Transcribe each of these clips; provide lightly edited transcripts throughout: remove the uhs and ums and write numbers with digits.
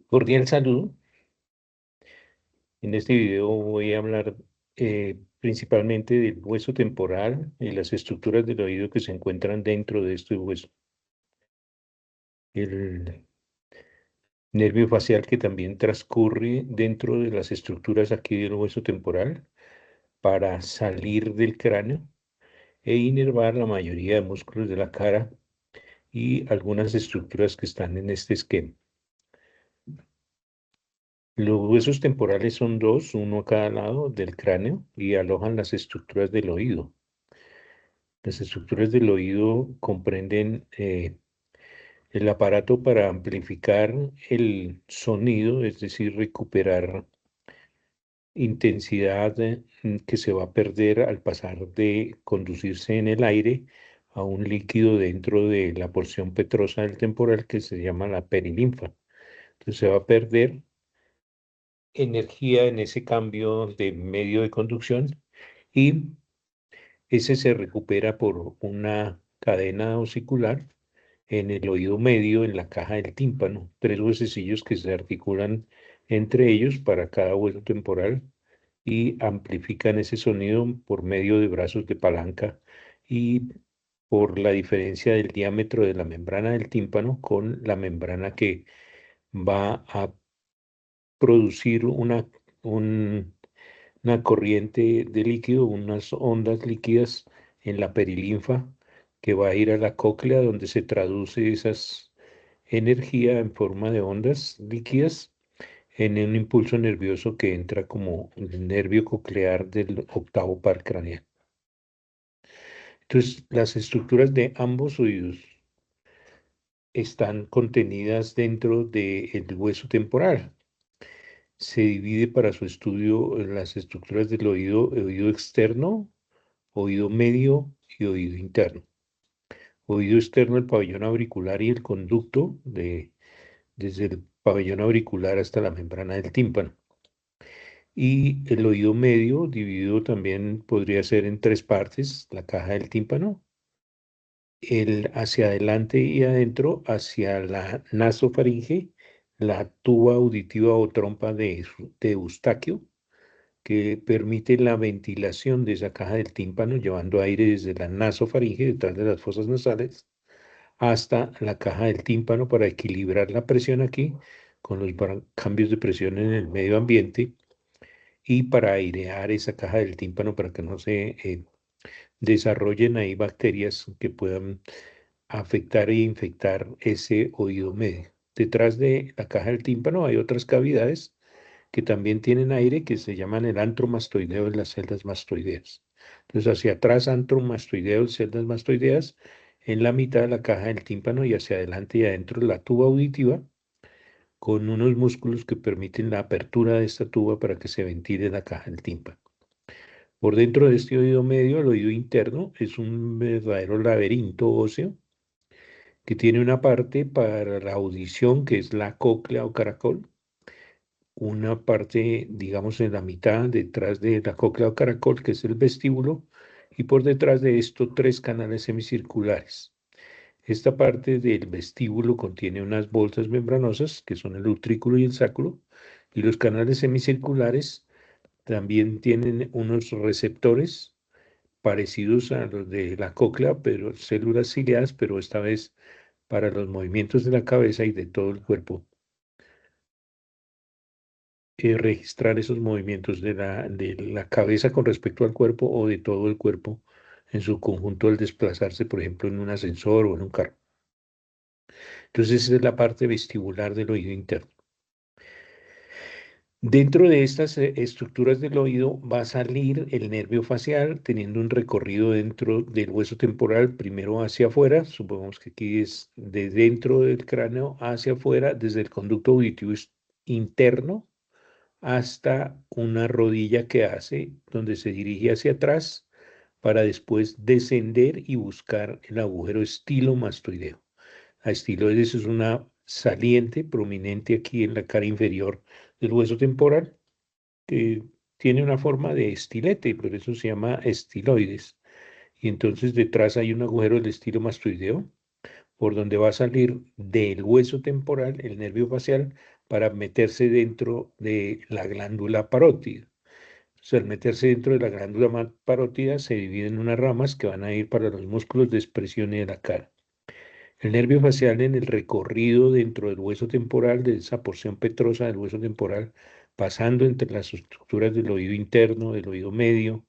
Cordial saludo. En este video voy a hablar principalmente del hueso temporal y las estructuras del oído que se encuentran dentro de este hueso. El nervio facial que también transcurre dentro de las estructuras aquí del hueso temporal para salir del cráneo e inervar la mayoría de músculos de la cara y algunas estructuras que están en este esquema. Los huesos temporales son dos, uno a cada lado del cráneo y alojan las estructuras del oído. Las estructuras del oído comprenden el aparato para amplificar el sonido, es decir, recuperar intensidad que se va a perder al pasar de conducirse en el aire a un líquido dentro de la porción petrosa del temporal que se llama la perilinfa. Entonces se va a perder energía en ese cambio de medio de conducción y ese se recupera por una cadena osicular en el oído medio, en la caja del tímpano, tres huesecillos que se articulan entre ellos para cada hueso temporal y amplifican ese sonido por medio de brazos de palanca y por la diferencia del diámetro de la membrana del tímpano con la membrana que va a producir una corriente de líquido, unas ondas líquidas en la perilinfa que va a ir a la cóclea donde se traduce esas energía en forma de ondas líquidas en un impulso nervioso que entra como el nervio coclear del octavo par craneal. Entonces, las estructuras de ambos oídos están contenidas dentro del hueso temporal. Se divide para su estudio las estructuras del oído externo, oído medio y oído interno. Oído externo, el pabellón auricular y el conducto desde el pabellón auricular hasta la membrana del tímpano. Y el oído medio, dividido también podría ser en tres partes, la caja del tímpano, el hacia adelante y adentro, hacia la nasofaringe, la tuba auditiva o trompa de Eustaquio, que permite la ventilación de esa caja del tímpano, llevando aire desde la nasofaringe, detrás de las fosas nasales, hasta la caja del tímpano para equilibrar la presión aquí con los cambios de presión en el medio ambiente y para airear esa caja del tímpano para que no se desarrollen ahí bacterias que puedan afectar e infectar ese oído medio. Detrás de la caja del tímpano hay otras cavidades que también tienen aire que se llaman el antro mastoideo y las celdas mastoideas. Entonces, hacia atrás, antro mastoideo y celdas mastoideas, en la mitad de la caja del tímpano y hacia adelante y adentro la tuba auditiva, con unos músculos que permiten la apertura de esta tuba para que se ventile la caja del tímpano. Por dentro de este oído medio, el oído interno es un verdadero laberinto óseo que tiene una parte para la audición, que es la cóclea o caracol, una parte, digamos, en la mitad, detrás de la cóclea o caracol, que es el vestíbulo, y por detrás de esto tres canales semicirculares. Esta parte del vestíbulo contiene unas bolsas membranosas, que son el utrículo y el sáculo, y los canales semicirculares también tienen unos receptores parecidos a los de la cóclea, pero células ciliadas, pero esta vez para los movimientos de la cabeza y de todo el cuerpo. Registrar esos movimientos de la cabeza con respecto al cuerpo o de todo el cuerpo en su conjunto al desplazarse, por ejemplo, en un ascensor o en un carro. Entonces, esa es la parte vestibular del oído interno. Dentro de estas estructuras del oído va a salir el nervio facial teniendo un recorrido dentro del hueso temporal, primero hacia afuera, supongamos que aquí es de dentro del cráneo hacia afuera, desde el conducto auditivo interno hasta una rodilla que hace, donde se dirige hacia atrás para después descender y buscar el agujero estilomastoideo. A estiloides es una saliente prominente aquí en la cara inferior del hueso temporal que tiene una forma de estilete, por eso se llama estiloides. Y entonces detrás hay un agujero del estilomastoideo por donde va a salir del hueso temporal el nervio facial para meterse dentro de la glándula parótida. Entonces, al meterse dentro de la glándula parótida, se dividen en unas ramas que van a ir para los músculos de expresión y de la cara. El nervio facial en el recorrido dentro del hueso temporal, de esa porción petrosa del hueso temporal, pasando entre las estructuras del oído interno, del oído medio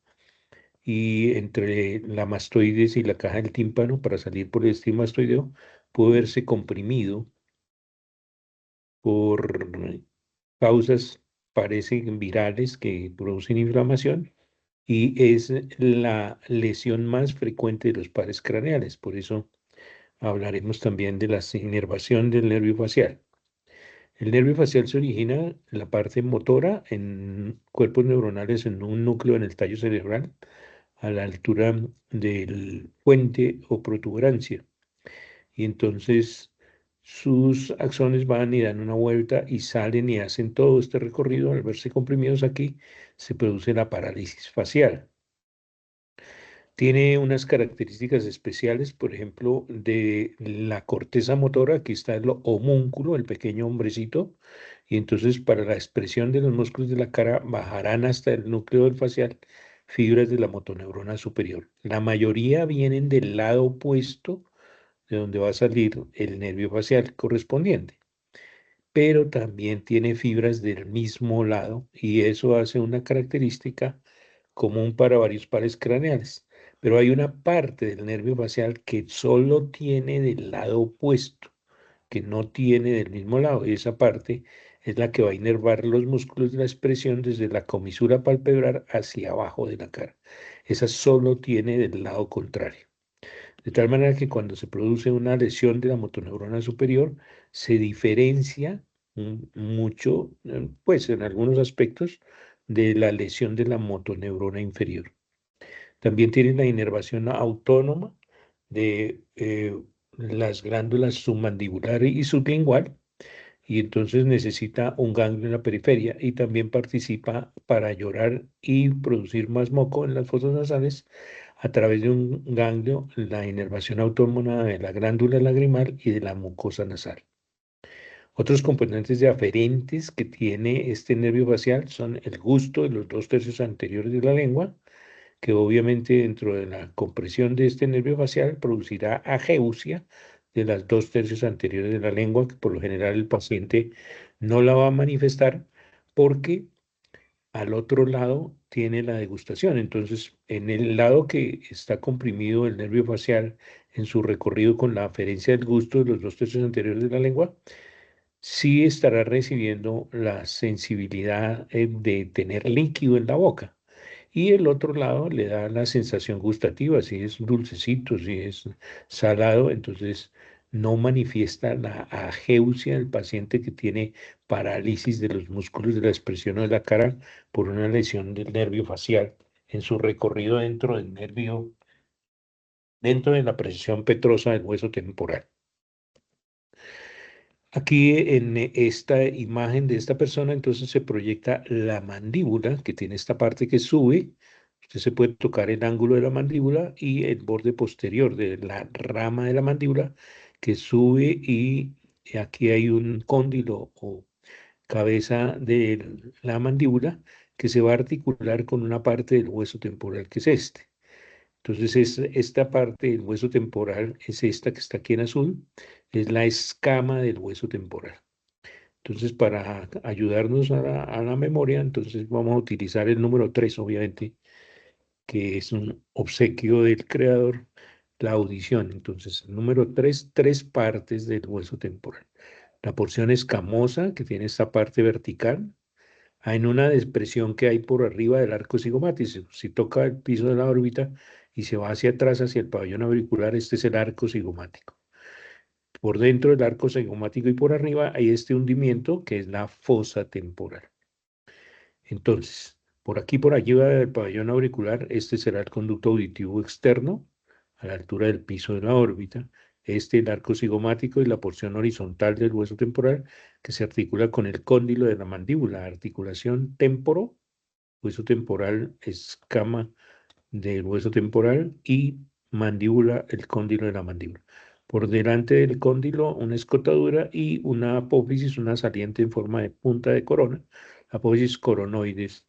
y entre la mastoides y la caja del tímpano para salir por el estimastoideo, pudo verse comprimido por causas, parecen virales que producen inflamación y es la lesión más frecuente de los pares craneales. Por eso hablaremos también de la inervación del nervio facial. El nervio facial se origina en la parte motora, en cuerpos neuronales, en un núcleo en el tallo cerebral, a la altura del puente o protuberancia. Y entonces sus axones van y dan una vuelta y salen y hacen todo este recorrido. Al verse comprimidos aquí, se produce la parálisis facial. Tiene unas características especiales, por ejemplo, de la corteza motora. Aquí está el homúnculo, el pequeño hombrecito, y entonces para la expresión de los músculos de la cara bajarán hasta el núcleo del facial fibras de la motoneurona superior. La mayoría vienen del lado opuesto de donde va a salir el nervio facial correspondiente, pero también tiene fibras del mismo lado y eso hace una característica común para varios pares craneales. Pero hay una parte del nervio facial que solo tiene del lado opuesto, que no tiene del mismo lado, y esa parte es la que va a inervar los músculos de la expresión desde la comisura palpebral hacia abajo de la cara. Esa solo tiene del lado contrario. De tal manera que cuando se produce una lesión de la motoneurona superior, se diferencia mucho, pues en algunos aspectos, de la lesión de la motoneurona inferior. También tiene la inervación autónoma de las glándulas submandibular y sublingual, y entonces necesita un ganglio en la periferia y también participa para llorar y producir más moco en las fosas nasales a través de un ganglio, la inervación autónoma de la glándula lagrimal y de la mucosa nasal. Otros componentes de aferentes que tiene este nervio facial son el gusto de los 2/3 anteriores de la lengua, que obviamente dentro de la compresión de este nervio facial producirá ageusia de las 2/3 anteriores de la lengua, que por lo general el paciente no la va a manifestar porque al otro lado tiene la degustación. Entonces, en el lado que está comprimido el nervio facial en su recorrido con la aferencia del gusto de los 2/3 anteriores de la lengua, sí estará recibiendo la sensibilidad de tener líquido en la boca. Y el otro lado le da la sensación gustativa, si es dulcecito, si es salado, entonces no manifiesta la ageusia del paciente que tiene parálisis de los músculos de la expresión o de la cara por una lesión del nervio facial en su recorrido dentro del nervio, dentro de la precisión petrosa del hueso temporal. Aquí en esta imagen de esta persona, entonces se proyecta la mandíbula, que tiene esta parte que sube. Usted se puede tocar el ángulo de la mandíbula y el borde posterior de la rama de la mandíbula que sube y aquí hay un cóndilo o cabeza de la mandíbula que se va a articular con una parte del hueso temporal que es este. Entonces, esta parte del hueso temporal es esta que está aquí en azul, es la escama del hueso temporal. Entonces, para ayudarnos a la memoria, entonces vamos a utilizar el número 3, obviamente, que es un obsequio del creador, la audición. Entonces, el número 3, tres partes del hueso temporal. La porción escamosa, que tiene esta parte vertical, en una depresión que hay por arriba del arco cigomático. Si toca el piso de la órbita y se va hacia atrás, hacia el pabellón auricular, este es el arco cigomático. Por dentro del arco cigomático y por arriba hay este hundimiento que es la fosa temporal. Entonces, por aquí, por allí va del pabellón auricular, este será el conducto auditivo externo, a la altura del piso de la órbita. Este, el arco cigomático y la porción horizontal del hueso temporal, que se articula con el cóndilo de la mandíbula, articulación temporo, hueso temporal, escama del hueso temporal y mandíbula, el cóndilo de la mandíbula. Por delante del cóndilo, una escotadura y una apófisis, una saliente en forma de punta de corona, apófisis coronoides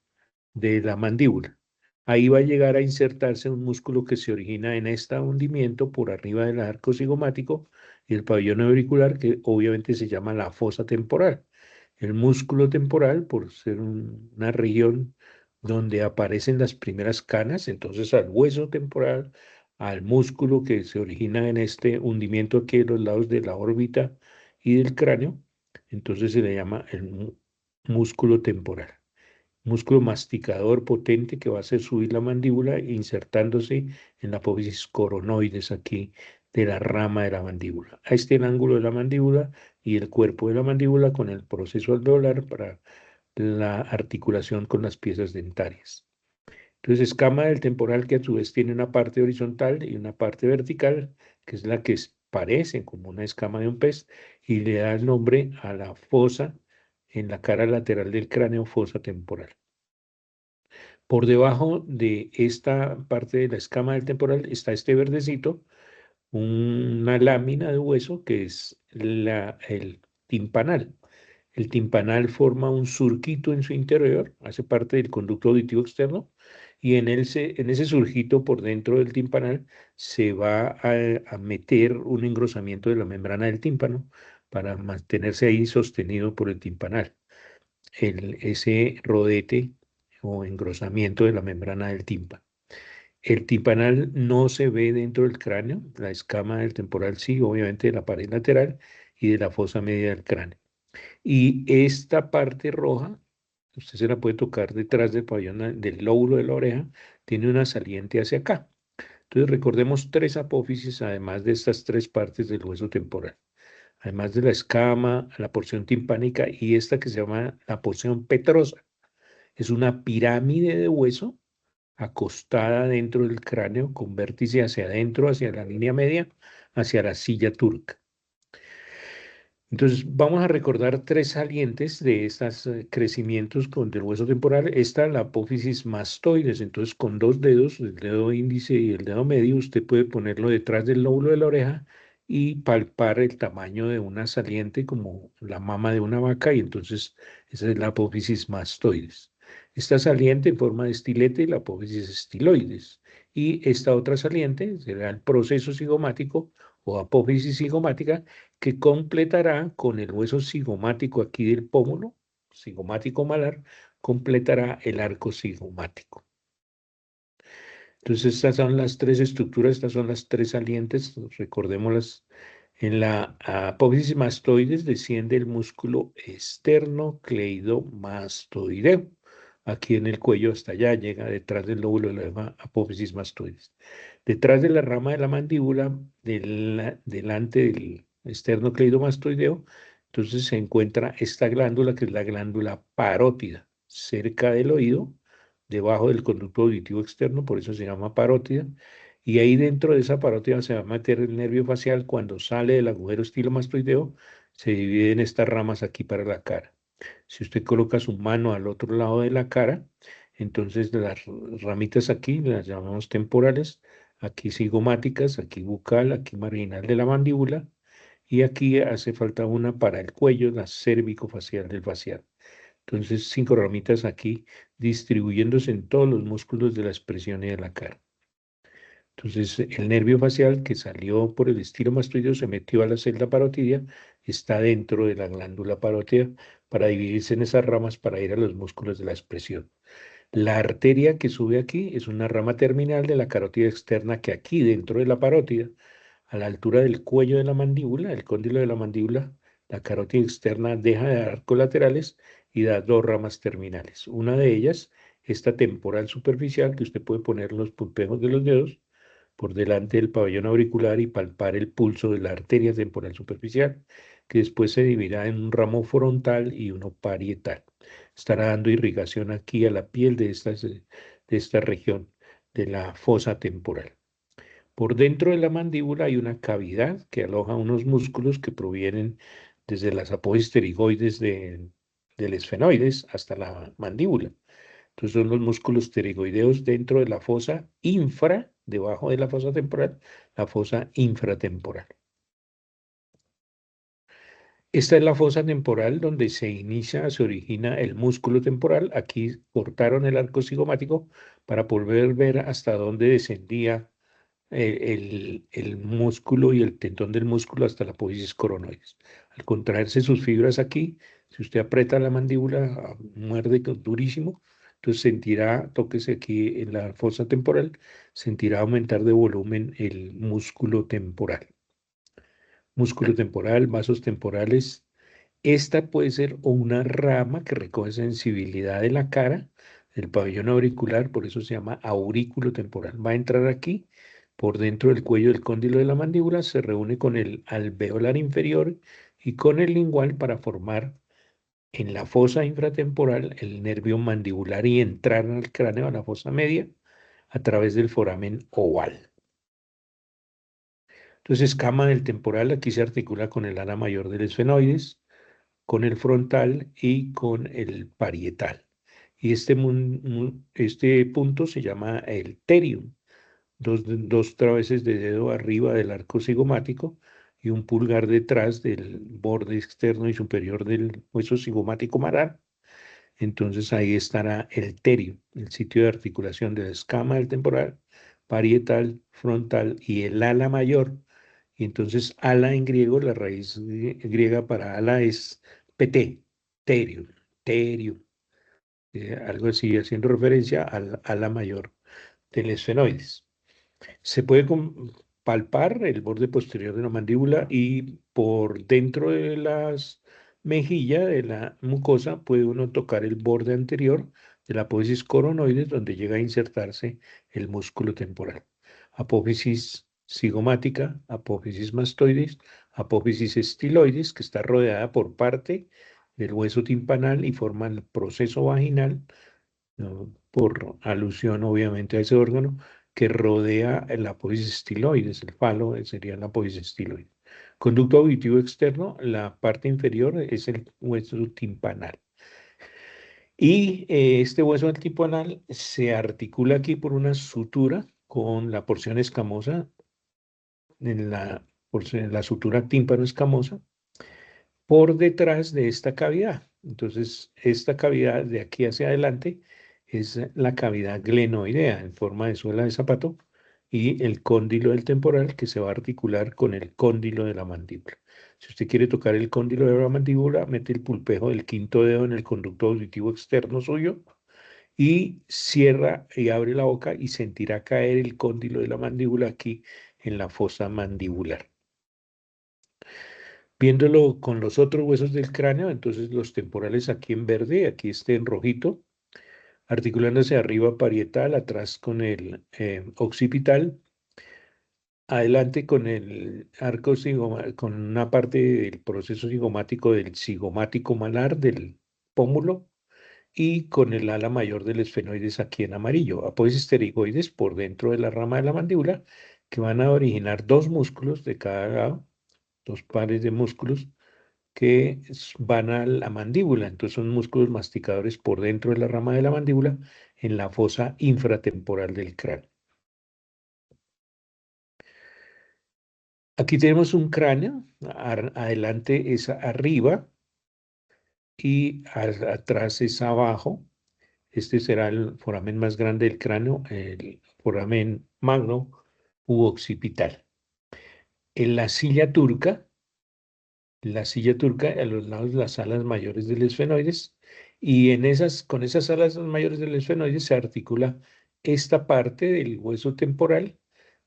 de la mandíbula. Ahí va a llegar a insertarse un músculo que se origina en este hundimiento por arriba del arco cigomático y el pabellón auricular, que obviamente se llama la fosa temporal. El músculo temporal, por ser una región donde aparecen las primeras canas, entonces al hueso temporal, al músculo que se origina en este hundimiento aquí de los lados de la órbita y del cráneo, entonces se le llama el músculo temporal. Músculo masticador potente que va a hacer subir la mandíbula insertándose en la apófisis coronoides aquí de la rama de la mandíbula. Ahí está el ángulo de la mandíbula y el cuerpo de la mandíbula con el proceso alveolar para la articulación con las piezas dentarias. Entonces, escama del temporal que a su vez tiene una parte horizontal y una parte vertical, que es la que parece como una escama de un pez y le da el nombre a la fosa en la cara lateral del cráneo, fosa temporal. Por debajo de esta parte de la escama del temporal está este verdecito, una lámina de hueso que es el timpanal. El timpanal forma un surquito en su interior, hace parte del conducto auditivo externo, y en ese surquito por dentro del timpanal se va a meter un engrosamiento de la membrana del tímpano para mantenerse ahí sostenido por el timpanal. Ese rodete o engrosamiento de la membrana del tímpano. El timpanal no se ve dentro del cráneo, la escama del temporal sí, obviamente de la pared lateral y de la fosa media del cráneo. Y esta parte roja, usted se la puede tocar detrás del pabellón del lóbulo de la oreja, tiene una saliente hacia acá. Entonces recordemos tres apófisis, además de estas tres partes del hueso temporal. Además de la escama, la porción timpánica y esta que se llama la porción petrosa. Es una pirámide de hueso acostada dentro del cráneo con vértice hacia adentro, hacia la línea media, hacia la silla turca. Entonces, vamos a recordar tres salientes de estos crecimientos del hueso temporal. Esta, la apófisis mastoides. Entonces, con dos dedos, el dedo índice y el dedo medio, usted puede ponerlo detrás del lóbulo de la oreja y palpar el tamaño de una saliente como la mama de una vaca, y entonces esa es la apófisis mastoides. Esta saliente en forma de estilete, la apófisis estiloides. Y esta otra saliente será el proceso cigomático o apófisis cigomática, que completará con el hueso cigomático aquí del pómulo, cigomático malar, completará el arco cigomático. Entonces, estas son las tres estructuras, estas son las tres salientes, recordémoslas. En la apófisis mastoides desciende el músculo esternocleidomastoideo. Aquí en el cuello hasta allá llega detrás del lóbulo de la apófisis mastoides. Detrás de la rama de la mandíbula, delante del esternocleidomastoideo, entonces se encuentra esta glándula que es la glándula parótida, cerca del oído, debajo del conducto auditivo externo, por eso se llama parótida, y ahí dentro de esa parótida se va a meter el nervio facial. Cuando sale del agujero estilomastoideo, se divide en estas ramas aquí para la cara. Si usted coloca su mano al otro lado de la cara, entonces las ramitas aquí las llamamos temporales, aquí cigomáticas, aquí bucal, aquí marginal de la mandíbula, y aquí hace falta una para el cuello, la cérvico-facial del facial. Entonces, 5 ramitas aquí distribuyéndose en todos los músculos de la expresión y de la cara. Entonces, el nervio facial que salió por el estilomastoideo se metió a la celda parotidia, está dentro de la glándula parótida para dividirse en esas ramas para ir a los músculos de la expresión. La arteria que sube aquí es una rama terminal de la carótida externa que aquí dentro de la parótida, a la altura del cuello de la mandíbula, el cóndilo de la mandíbula, la carótida externa deja de dar arcos laterales y da dos ramas terminales. Una de ellas, esta temporal superficial, que usted puede poner en los pulpejos de los dedos, por delante del pabellón auricular y palpar el pulso de la arteria temporal superficial, que después se dividirá en un ramo frontal y uno parietal. Estará dando irrigación aquí a la piel de esta región de la fosa temporal. Por dentro de la mandíbula hay una cavidad que aloja unos músculos que provienen desde las apófisis pterigoides del esfenoides hasta la mandíbula. Entonces son los músculos pterigoideos dentro de la fosa debajo de la fosa temporal, la fosa infratemporal. Esta es la fosa temporal donde se origina el músculo temporal. Aquí cortaron el arco cigomático para poder ver hasta dónde descendía el músculo y el tendón del músculo hasta la apófisis coronoides. Al contraerse sus fibras aquí, si usted aprieta la mandíbula, muerde durísimo, entonces sentirá, tóquese aquí en la fosa temporal, sentirá aumentar de volumen el músculo temporal. Músculo temporal, vasos temporales. Esta puede ser o una rama que recoge sensibilidad de la cara, del pabellón auricular, por eso se llama aurículo temporal. Va a entrar aquí, por dentro del cuello del cóndilo de la mandíbula, se reúne con el alveolar inferior y con el lingual para formar en la fosa infratemporal el nervio mandibular y entrar al cráneo, a la fosa media, a través del foramen oval. Entonces, escama del temporal aquí se articula con el ala mayor del esfenoides, con el frontal y con el parietal. Y este punto se llama el terium, dos traveses de dedo arriba del arco cigomático y un pulgar detrás del borde externo y superior del hueso cigomático malar. Entonces ahí estará el terium, el sitio de articulación de la escama del temporal, parietal, frontal y el ala mayor. Y entonces ala en griego, la raíz griega para ala es PT, terium, terium, algo así, haciendo referencia al ala mayor del esfenoides. Se puede palpar el borde posterior de la mandíbula y por dentro de las mejillas de la mucosa puede uno tocar el borde anterior de la apófisis coronoides donde llega a insertarse el músculo temporal. Apófisis cigomática, apófisis mastoides, apófisis estiloides que está rodeada por parte del hueso timpanal y forma el proceso vaginal, ¿no? Por alusión obviamente a ese órgano que rodea la apófisis estiloides, el falo sería la apófisis estiloide. Conducto auditivo externo, la parte inferior es el hueso timpanal. Y este hueso timpanal se articula aquí por una sutura con la porción escamosa, la sutura tímpano escamosa, por detrás de esta cavidad. Entonces, esta cavidad de aquí hacia adelante es la cavidad glenoidea en forma de suela de zapato y el cóndilo del temporal que se va a articular con el cóndilo de la mandíbula. Si usted quiere tocar el cóndilo de la mandíbula, mete el pulpejo del quinto dedo en el conducto auditivo externo suyo y cierra y abre la boca y sentirá caer el cóndilo de la mandíbula aquí en la fosa mandibular. Viéndolo con los otros huesos del cráneo, entonces los temporales aquí en verde, aquí este en rojito, articulándose arriba parietal, atrás con el occipital, adelante con el arco con una parte del proceso cigomático del cigomático malar del pómulo y con el ala mayor del esfenoides aquí en amarillo, apófisis pterigoides por dentro de la rama de la mandíbula que van a originar dos músculos de cada lado, dos pares de músculos que van a la mandíbula. Entonces son músculos masticadores por dentro de la rama de la mandíbula en la fosa infratemporal del cráneo. Aquí tenemos un cráneo, adelante es arriba y atrás es abajo. Este será el foramen más grande del cráneo, el foramen magno u occipital. En la silla turca a los lados de las alas mayores del esfenoides y con esas alas mayores del esfenoides se articula esta parte del hueso temporal,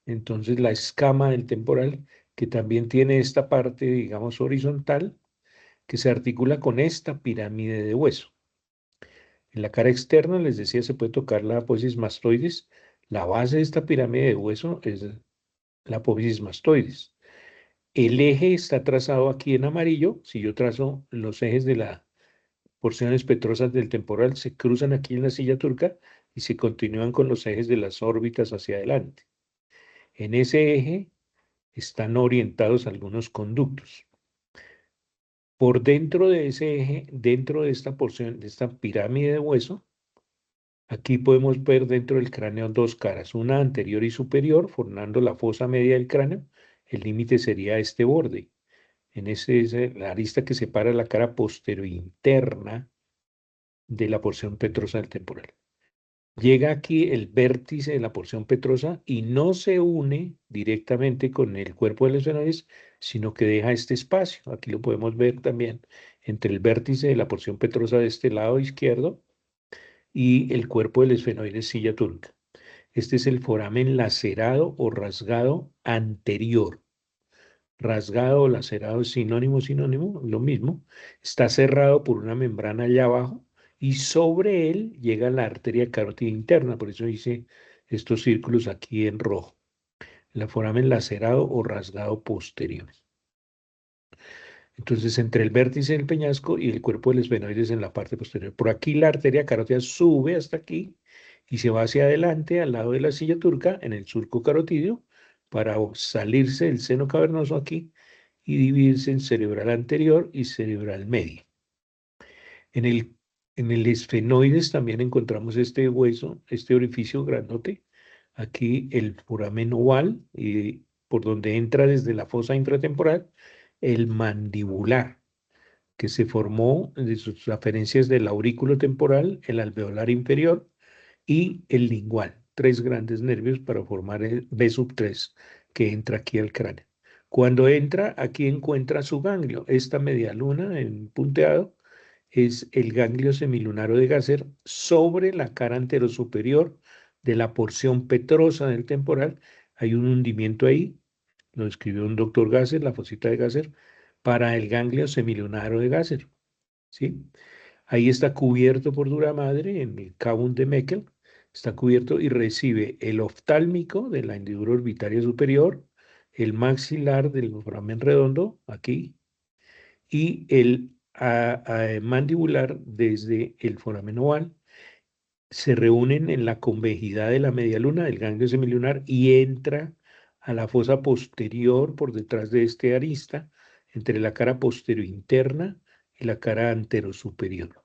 entonces la escama del temporal que también tiene esta parte, digamos, horizontal que se articula con esta pirámide de hueso. En la cara externa, les decía, se puede tocar la apófisis mastoides. La base de esta pirámide de hueso es la apófisis mastoides. El eje está trazado aquí en amarillo. Si yo trazo los ejes de las porciones petrosas del temporal, se cruzan aquí en la silla turca y se continúan con los ejes de las órbitas hacia adelante. En ese eje están orientados algunos conductos. Por dentro de ese eje, dentro de esta porción, de esta pirámide de hueso, aquí podemos ver dentro del cráneo dos caras, una anterior y superior, formando la fosa media del cráneo. El límite sería este borde. la arista que separa la cara posterior interna de la porción petrosa del temporal. Llega aquí el vértice de la porción petrosa y no se une directamente con el cuerpo de los esfenoides, sino que deja este espacio. Aquí lo podemos ver también entre el vértice de la porción petrosa de este lado izquierdo y el cuerpo del esfenoide silla túrgica. Este es el foramen lacerado o rasgado anterior. Rasgado o lacerado es sinónimo, lo mismo. Está cerrado por una membrana allá abajo y sobre él llega la arteria carótida interna, por eso hice estos círculos aquí en rojo. El foramen lacerado o rasgado posterior. Entonces, entre el vértice del peñasco y el cuerpo del esfenoides en la parte posterior. Por aquí la arteria carótida sube hasta aquí y se va hacia adelante al lado de la silla turca en el surco carotídeo para salirse del seno cavernoso aquí y dividirse en cerebral anterior y cerebral medio. En el esfenoides también encontramos este hueso, este orificio grandote, aquí el foramen oval, y por donde entra desde la fosa infratemporal el mandibular, que se formó de sus aferencias del aurículo temporal, el alveolar inferior y el lingual, tres grandes nervios para formar el B3 que entra aquí al cráneo. Cuando entra, aquí encuentra su ganglio. Esta media luna en punteado es el ganglio semilunaro de Gasser sobre la cara anterosuperior de la porción petrosa del temporal. Hay un hundimiento ahí, lo escribió un doctor Gasser, la fosita de Gasser, para el ganglio semilunaro de Gasser. ¿Sí? Ahí está cubierto por dura madre en el cavum de Meckel, está cubierto y recibe el oftálmico de la hendidura orbitaria superior, el maxilar del foramen redondo, aquí, y el mandibular desde el foramen oval. Se reúnen en la convejidad de la media luna del ganglio semilunar y entra a la fosa posterior por detrás de este arista, entre la cara posterior interna y la cara antero superior.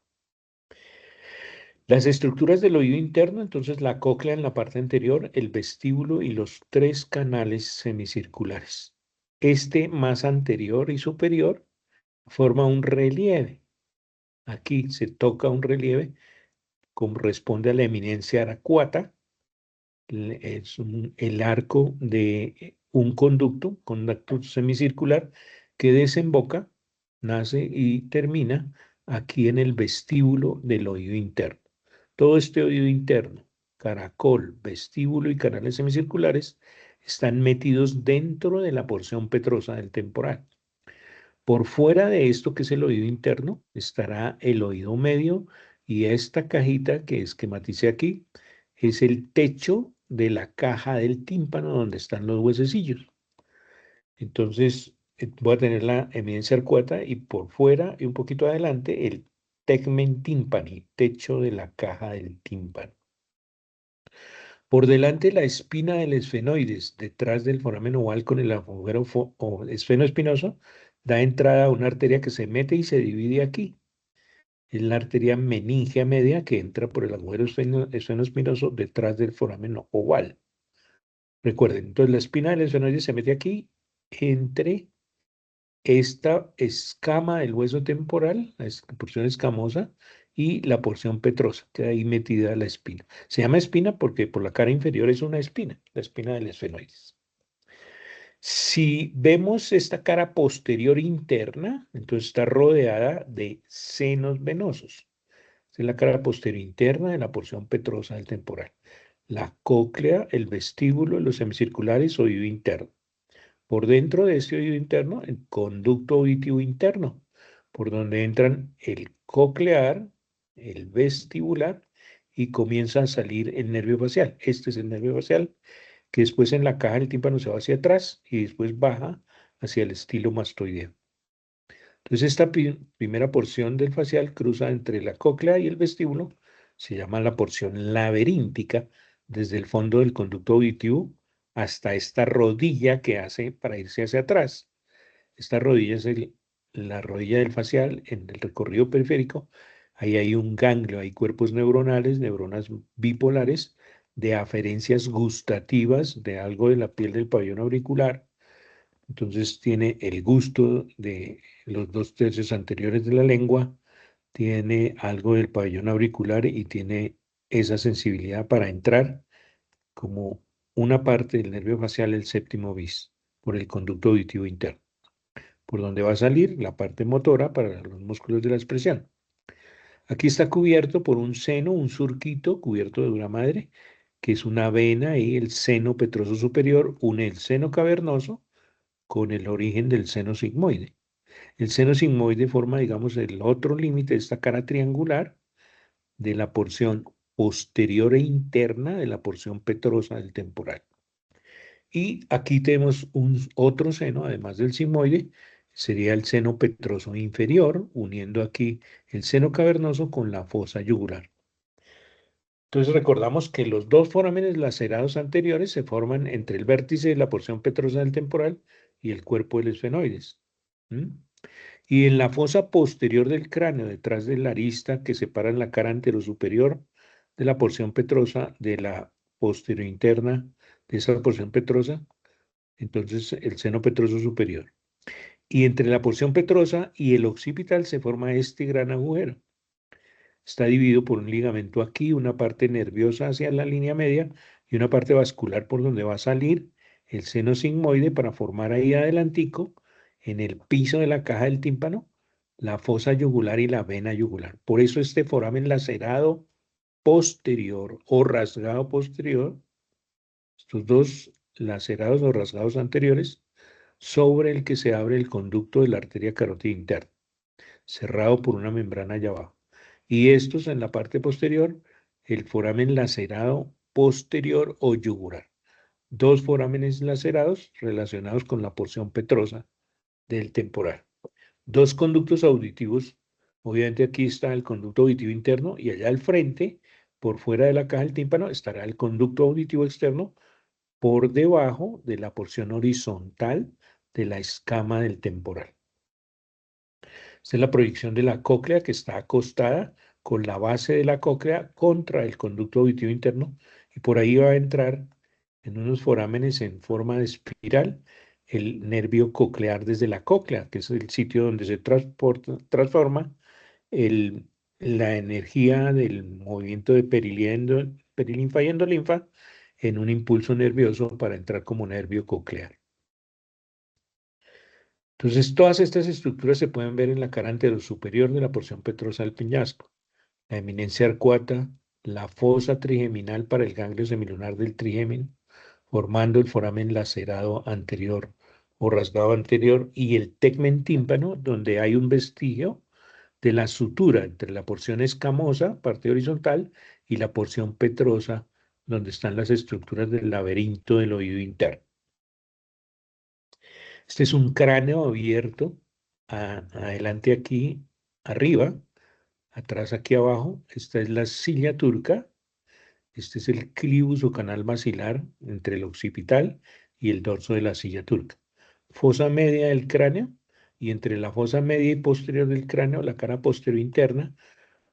Las estructuras del oído interno, entonces la cóclea en la parte anterior, el vestíbulo y los tres canales semicirculares. Este más anterior y superior forma un relieve. Aquí se toca un relieve, corresponde a la eminencia aracuata, es el arco de un conducto semicircular que desemboca, nace y termina aquí en el vestíbulo del oído interno. Todo este oído interno, caracol, vestíbulo y canales semicirculares están metidos dentro de la porción petrosa del temporal. Por fuera de esto, que es el oído interno, estará el oído medio y esta cajita que esquematicé aquí es el techo de la caja del tímpano donde están los huesecillos. Entonces, voy a tener la eminencia arcuata y por fuera y un poquito adelante el tegmen timpani, techo de la caja del tímpano. Por delante la espina del esfenoides, detrás del foramen oval con el agujero esfenoespinoso, da entrada a una arteria que se mete y se divide aquí. Es la arteria meningea media que entra por el agujero esfenoespinoso detrás del foramen oval. Recuerden, entonces la espina del esfenoides se mete aquí entre esta escama del hueso temporal, la porción escamosa, y la porción petrosa, queda ahí metida la espina. Se llama espina porque por la cara inferior es una espina, la espina del esfenoides. Si vemos esta cara posterior interna, entonces está rodeada de senos venosos. Esta es la cara posterior interna de la porción petrosa del temporal. La cóclea, el vestíbulo, los semicirculares, oído interno. Por dentro de este oído interno, el conducto auditivo interno, por donde entran el coclear, el vestibular y comienza a salir el nervio facial. Este es el nervio facial que después en la caja del tímpano se va hacia atrás y después baja hacia el estilo mastoideo. Entonces esta primera porción del facial cruza entre la cóclea y el vestíbulo, se llama la porción laberíntica, desde el fondo del conducto auditivo hasta esta rodilla que hace para irse hacia atrás. Esta rodilla es la rodilla del facial en el recorrido periférico. Ahí hay un ganglio, hay cuerpos neuronales, neuronas bipolares, de aferencias gustativas de algo de la piel del pabellón auricular, Entonces tiene el gusto de los 2 tercios anteriores de la lengua, tiene algo del pabellón auricular y tiene esa sensibilidad para entrar como una parte del nervio facial, el séptimo bis, por el conducto auditivo interno, por donde va a salir la parte motora para los músculos de la expresión. Aquí está cubierto por un seno, un surquito cubierto de dura madre, que es una vena y el seno petroso superior une el seno cavernoso con el origen del seno sigmoide. El seno sigmoide forma, digamos, el otro límite de esta cara triangular de la porción posterior e interna de la porción petrosa del temporal. Y aquí tenemos otro seno, además del sigmoide, sería el seno petroso inferior, uniendo aquí el seno cavernoso con la fosa yugular. Entonces recordamos que los dos forámenes lacerados anteriores se forman entre el vértice de la porción petrosa del temporal y el cuerpo del esfenoides. ¿Mm? Y en la fosa posterior del cráneo, detrás de la arista que separa la cara anterosuperior de la porción petrosa de la posterior interna de esa porción petrosa, entonces el seno petroso superior. Y entre la porción petrosa y el occipital se forma este gran agujero. Está dividido por un ligamento aquí, una parte nerviosa hacia la línea media y una parte vascular por donde va a salir el seno sigmoide para formar ahí adelantico, en el piso de la caja del tímpano, la fosa yugular y la vena yugular. Por eso este foramen lacerado posterior o rasgado posterior, estos dos lacerados o rasgados anteriores, sobre el que se abre el conducto de la arteria carótida interna, cerrado por una membrana allá abajo. Y estos en la parte posterior, el foramen lacerado posterior o yugular. Dos forámenes lacerados relacionados con la porción petrosa del temporal. Dos conductos auditivos. Obviamente aquí está el conducto auditivo interno y allá al frente, por fuera de la caja del tímpano, estará el conducto auditivo externo por debajo de la porción horizontal de la escama del temporal. Esta es la proyección de la cóclea que está acostada con la base de la cóclea contra el conducto auditivo interno y por ahí va a entrar en unos forámenes en forma de espiral el nervio coclear desde la cóclea, que es el sitio donde se transforma el, la energía del movimiento de perilinfa y endolinfa en un impulso nervioso para entrar como nervio coclear. Entonces, todas estas estructuras se pueden ver en la cara anterosuperior de la porción petrosa del peñasco, la eminencia arcuata, la fosa trigeminal para el ganglio semilunar del trigemen, formando el foramen lacerado anterior o rasgado anterior, y el tegmen tímpano, donde hay un vestigio de la sutura entre la porción escamosa, parte horizontal, y la porción petrosa, donde están las estructuras del laberinto del oído interno. Este es un cráneo abierto, adelante aquí, arriba, atrás aquí abajo. Esta es la silla turca. Este es el clivus o canal basilar entre el occipital y el dorso de la silla turca. Fosa media del cráneo y entre la fosa media y posterior del cráneo, la cara posterior interna,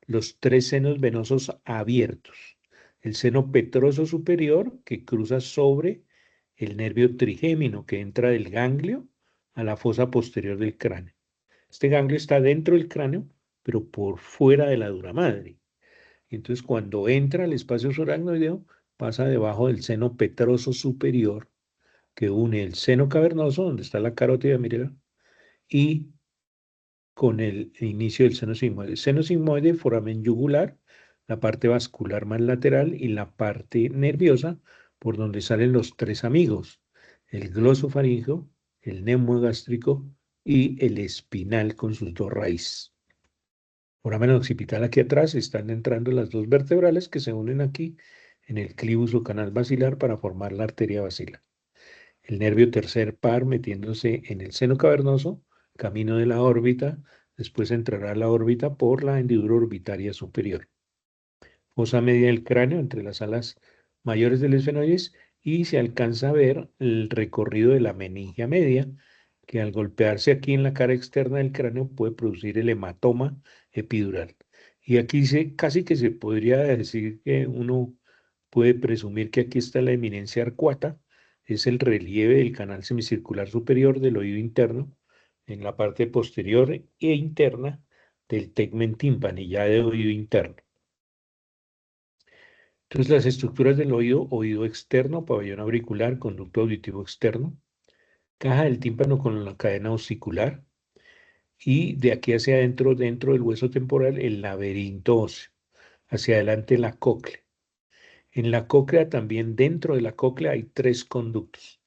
los tres senos venosos abiertos. El seno petroso superior que cruza sobre el nervio trigémino que entra del ganglio a la fosa posterior del cráneo. Este ganglio está dentro del cráneo, pero por fuera de la dura madre. Entonces, cuando entra al espacio subaracnoideo, pasa debajo del seno petroso superior que une el seno cavernoso, donde está la carótida, mire, y con el inicio del seno sigmoide. Seno sigmoide, foramen yugular, la parte vascular más lateral y la parte nerviosa por donde salen los tres amigos, el glosofaríngeo, el neumogástrico y el espinal con sus dos raíces. Foramen occipital aquí atrás están entrando las dos vertebrales que se unen aquí en el clivus o canal basilar para formar la arteria basilar. El nervio tercer par metiéndose en el seno cavernoso, camino de la órbita, después entrará a la órbita por la hendidura orbitaria superior. Fosa media del cráneo entre las alas mayores del esfenoides y se alcanza a ver el recorrido de la meningia media, que al golpearse aquí en la cara externa del cráneo puede producir el hematoma epidural. Y aquí casi que se podría decir que uno puede presumir que aquí está la eminencia arcuata, es el relieve del canal semicircular superior del oído interno en la parte posterior e interna del tegmen timpani, ya de oído interno. Entonces, las estructuras del oído: oído externo, pabellón auricular, conducto auditivo externo, caja del tímpano con la cadena osicular, y de aquí hacia adentro, dentro del hueso temporal, el laberinto óseo. Hacia adelante, la cóclea. En la cóclea también, dentro de la cóclea, hay 3 conductos.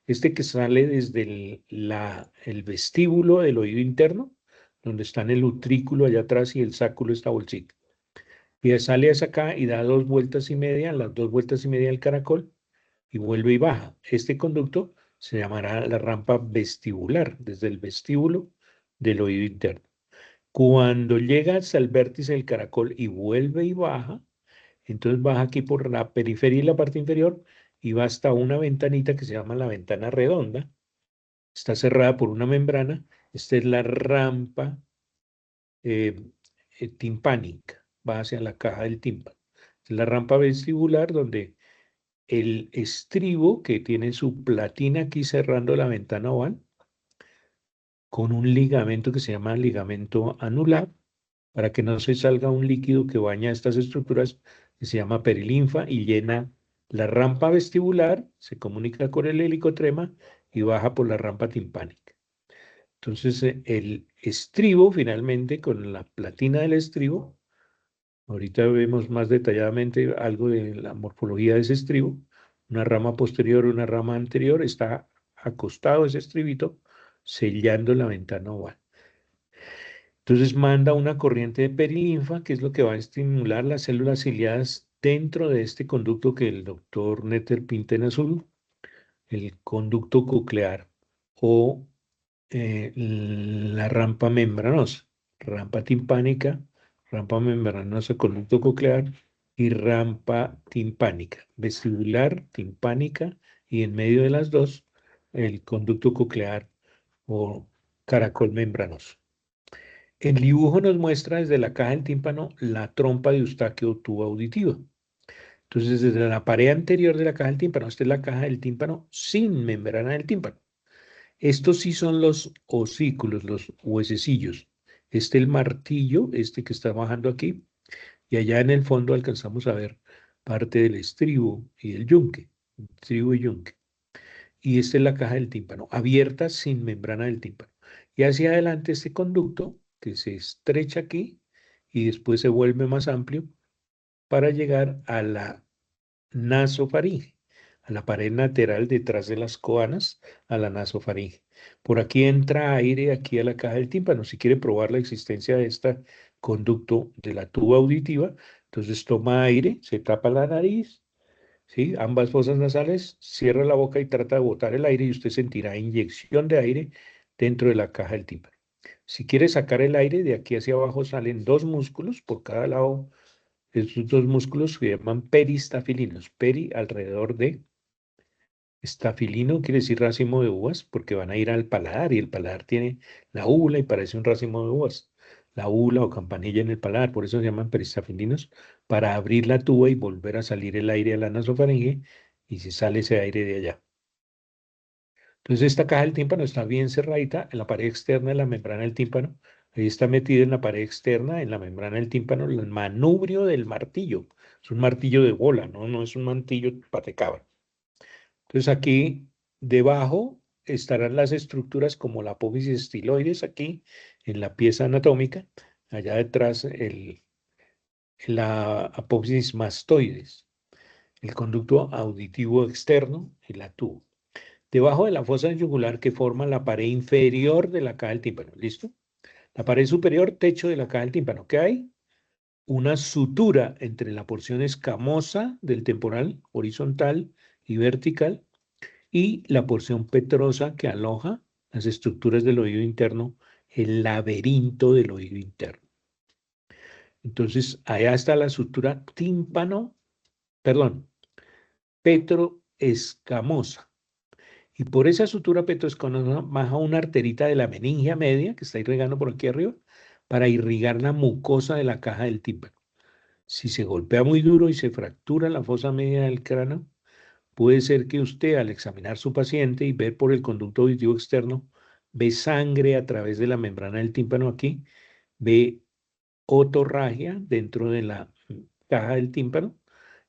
Este que sale desde el vestíbulo del oído interno, donde están el utrículo allá atrás y el sáculo, esta bolsita. Y sale hacia acá y da 2 vueltas y media, las 2 vueltas y media del caracol, y vuelve y baja. Este conducto se llamará la rampa vestibular, desde el vestíbulo del oído interno. Cuando llega hasta el vértice del caracol y vuelve y baja, entonces baja aquí por la periferia y la parte inferior y va hasta una ventanita que se llama la ventana redonda. Está cerrada por una membrana. Esta es la rampa eh, timpánica. Va hacia la caja del tímpano. Es la rampa vestibular donde el estribo, que tiene su platina aquí cerrando la ventana oval, con un ligamento que se llama ligamento anular, para que no se salga un líquido que baña estas estructuras, que se llama perilinfa, y llena la rampa vestibular, se comunica con el helicotrema y baja por la rampa timpánica. Entonces, el estribo, finalmente, con la platina del estribo, ahorita vemos más detalladamente algo de la morfología de ese estribo, una rama posterior, una rama anterior, está acostado ese estribito, sellando la ventana oval. Entonces manda una corriente de perilinfa, que es lo que va a estimular las células ciliadas dentro de este conducto que el doctor Netter pinta en azul, el conducto coclear, o la rampa membranosa, rampa timpánica, rampa membranosa, conducto coclear y rampa timpánica, vestibular, timpánica, y en medio de las dos, el conducto coclear o caracol membranoso. El dibujo nos muestra desde la caja del tímpano la trompa de Eustaquio o tuba auditiva. Entonces, desde la pared anterior de la caja del tímpano, esta es la caja del tímpano sin membrana del tímpano. Estos sí son los osículos, los huesecillos. El martillo, que está bajando aquí, y allá en el fondo alcanzamos a ver parte del estribo y el yunque, estribo y yunque. Y esta es la caja del tímpano, abierta sin membrana del tímpano. Y hacia adelante este conducto que se estrecha aquí y después se vuelve más amplio para llegar a la nasofaringe, a la pared lateral detrás de las coanas, a la nasofaringe. Por aquí entra aire aquí a la caja del tímpano. Si quiere probar la existencia de este conducto de la tuba auditiva, entonces toma aire, se tapa la nariz, ¿sí? Ambas fosas nasales, cierra la boca y trata de botar el aire y usted sentirá inyección de aire dentro de la caja del tímpano. Si quiere sacar el aire, de aquí hacia abajo salen 2 músculos por cada lado. Estos 2 músculos se llaman peristafilinos. Peri, alrededor de. Estafilino quiere decir racimo de uvas porque van a ir al paladar y el paladar tiene la úvula y parece un racimo de uvas. La úvula o campanilla en el paladar, por eso se llaman peristafilinos, para abrir la tuba y volver a salir el aire a la nasofaringe y se sale ese aire de allá. Entonces esta caja del tímpano está bien cerradita en la pared externa de la membrana del tímpano. Ahí está metido en la pared externa, en la membrana del tímpano, el manubrio del martillo. Es un martillo de bola, ¿no? No es un martillo patecabra. Entonces aquí debajo estarán las estructuras como la apófisis estiloides aquí en la pieza anatómica. Allá detrás la apófisis mastoides, el conducto auditivo externo y la tuba. Debajo de la fosa yugular que forma la pared inferior de la caja del tímpano. ¿Listo? La pared superior, techo de la caja del tímpano. ¿Qué hay? Una sutura entre la porción escamosa del temporal, horizontal y vertical, y la porción petrosa que aloja las estructuras del oído interno, el laberinto del oído interno. Entonces, allá está la sutura petroescamosa. Y por esa sutura petroescamosa baja una arterita de la meningia media, que está irrigando por aquí arriba, para irrigar la mucosa de la caja del tímpano. Si se golpea muy duro y se fractura la fosa media del cráneo, puede ser que usted al examinar su paciente y ver por el conducto auditivo externo, ve sangre a través de la membrana del tímpano aquí, ve otorragia dentro de la caja del tímpano,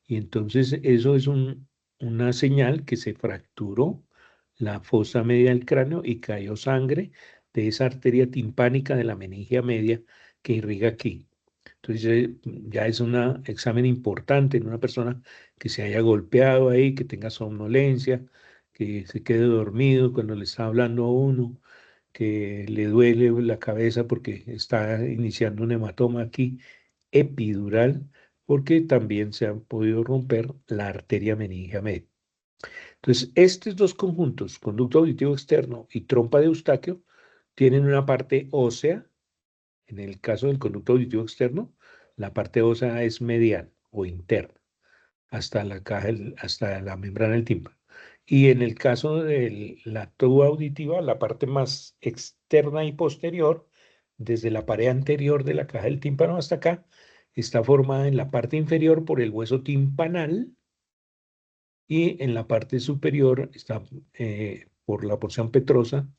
y entonces eso es una señal que se fracturó la fosa media del cráneo y cayó sangre de esa arteria timpánica de la meningia media que irriga aquí. Entonces ya es un examen importante en una persona que se haya golpeado ahí, que tenga somnolencia, que se quede dormido cuando le está hablando a uno, que le duele la cabeza porque está iniciando un hematoma aquí epidural, porque también se han podido romper la arteria meningia media. Entonces, estos dos conjuntos, conducto auditivo externo y trompa de Eustaquio, tienen una parte ósea. En el caso del conducto auditivo externo, la parte ósea es medial o interna hasta la caja, hasta la membrana del tímpano. Y en el caso de la tuba auditiva, la parte más externa y posterior, desde la pared anterior de la caja del tímpano hasta acá, está formada en la parte inferior por el hueso timpanal y en la parte superior está por la porción petrosa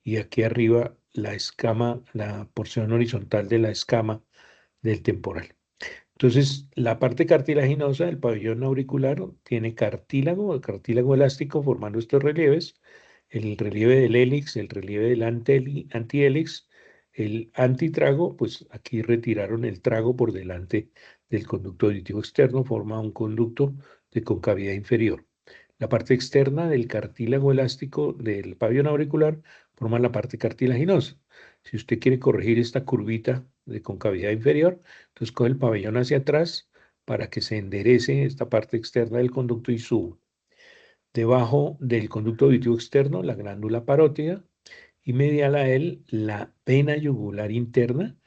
y aquí arriba la escama, la porción horizontal de la escama del temporal. Entonces, la parte cartilaginosa del pabellón auricular tiene cartílago, el cartílago elástico formando estos relieves, el relieve del hélix, el relieve del antihélix, el antitrago, pues aquí retiraron el trago por delante del conducto auditivo externo, forma un conducto de concavidad inferior. La parte externa del cartílago elástico del pabellón auricular forma la parte cartilaginosa. Si usted quiere corregir esta curvita de concavidad inferior, entonces coge el pabellón hacia atrás para que se enderece esta parte externa del conducto y suba. Debajo del conducto auditivo externo, la glándula parótida, y medial a él, la vena yugular interna,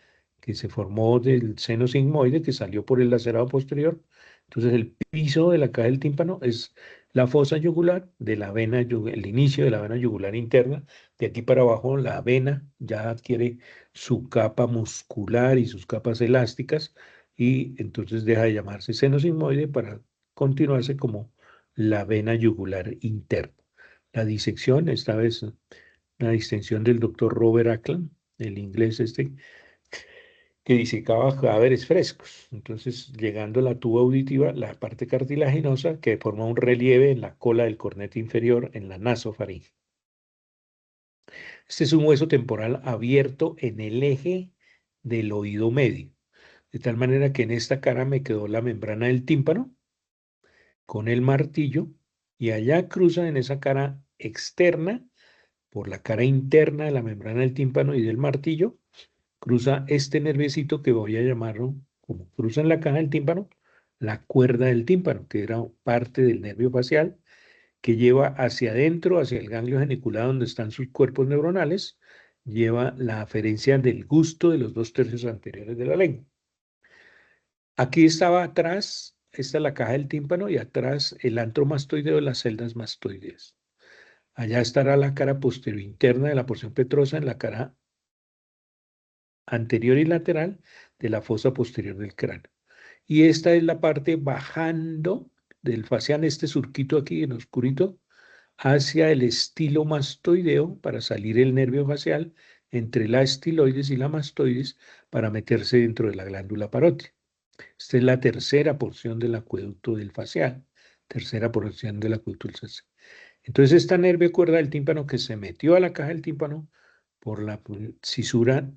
que se formó del seno sigmoide, que salió por el lacerado posterior. Entonces, el piso de la caja del tímpano es la fosa yugular de la vena, el inicio de la vena yugular interna. De aquí para abajo, la vena ya adquiere su capa muscular y sus capas elásticas, y entonces deja de llamarse seno sigmoide para continuarse como la vena yugular interna. La disección, esta vez una distinción del doctor Robert Ackland, el inglés este, que disecaba cadáveres frescos. Entonces, llegando a la tuba auditiva, la parte cartilaginosa que forma un relieve en la cola del cornete inferior en la nasofaringe. Este es un hueso temporal abierto en el eje del oído medio, de tal manera que en esta cara me quedó la membrana del tímpano con el martillo y allá cruza en esa cara externa por la cara interna de la membrana del tímpano y del martillo, cruza este nerviecito que voy a llamarlo, como cruza en la caja del tímpano, la cuerda del tímpano, que era parte del nervio facial, que lleva hacia adentro, hacia el ganglio geniculado donde están sus cuerpos neuronales, lleva la aferencia del gusto de los 2/3 anteriores de la lengua. Aquí estaba atrás, esta es la caja del tímpano y atrás el antro mastoideo de las celdas mastoideas. Allá estará la cara posterior interna de la porción petrosa en la cara anterior y lateral de la fosa posterior del cráneo. Y esta es la parte bajando del facial, este surquito aquí en oscurito, hacia el estilo mastoideo para salir el nervio facial entre la estiloides y la mastoides para meterse dentro de la glándula parótida. Esta es la tercera porción del acueducto del facial, tercera porción del acueducto del facial. Entonces esta nervio cuerda del tímpano que se metió a la caja del tímpano por la cisura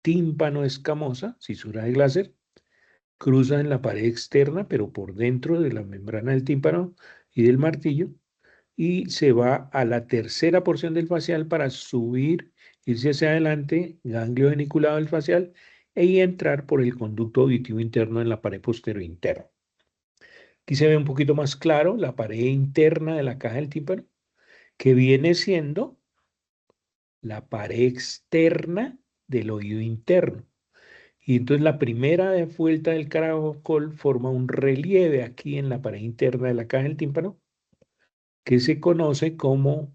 tímpano escamosa, cisura de Glaser, cruza en la pared externa, pero por dentro de la membrana del tímpano y del martillo, y se va a la tercera porción del facial para subir, irse hacia adelante, ganglio geniculado del facial, y entrar por el conducto auditivo interno en la pared posterior interna. Aquí se ve un poquito más claro la pared interna de la caja del tímpano, que viene siendo la pared externa del oído interno. Y entonces la primera vuelta del caracol forma un relieve aquí en la pared interna de la caja del tímpano, que se conoce como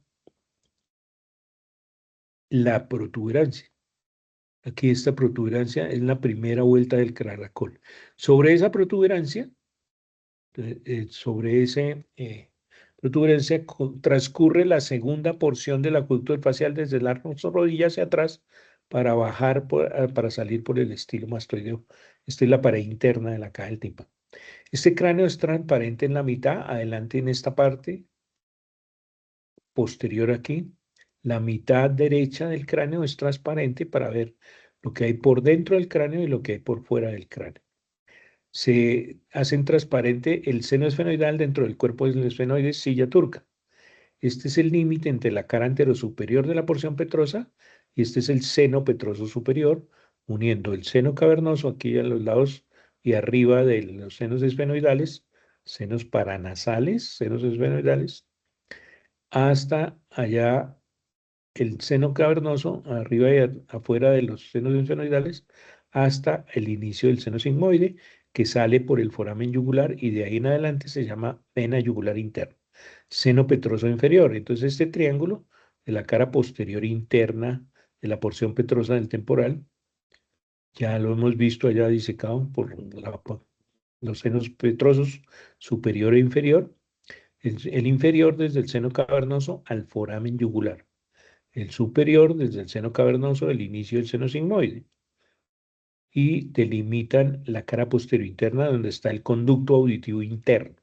la protuberancia. Aquí esta protuberancia es la primera vuelta del caracol. Sobre esa protuberancia, sobre ese protuberancia transcurre la segunda porción del acueducto facial desde la rodilla hacia atrás para bajar, para salir por el estilo mastoideo. Esta es la pared interna de la caja del tímpano. Este cráneo es transparente en la mitad, adelante en esta parte, posterior aquí. La mitad derecha del cráneo es transparente para ver lo que hay por dentro del cráneo y lo que hay por fuera del cráneo. Se hacen transparente el seno esfenoidal dentro del cuerpo del esfenoide silla turca. Este es el límite entre la cara anterosuperior de la porción petrosa y este es el seno petroso superior, uniendo el seno cavernoso aquí a los lados y arriba de los senos esfenoidales, senos paranasales, senos esfenoidales, hasta allá el seno cavernoso, arriba y afuera de los senos esfenoidales, hasta el inicio del seno sigmoide, que sale por el foramen yugular y de ahí en adelante se llama vena yugular interna. Seno petroso inferior. Entonces, este triángulo de la cara posterior interna de la porción petrosa del temporal, ya lo hemos visto allá disecado por los senos petrosos superior e inferior. El inferior desde el seno cavernoso al foramen yugular. El superior desde el seno cavernoso, el inicio del seno sigmoide. Y delimitan la cara posterior interna donde está el conducto auditivo interno,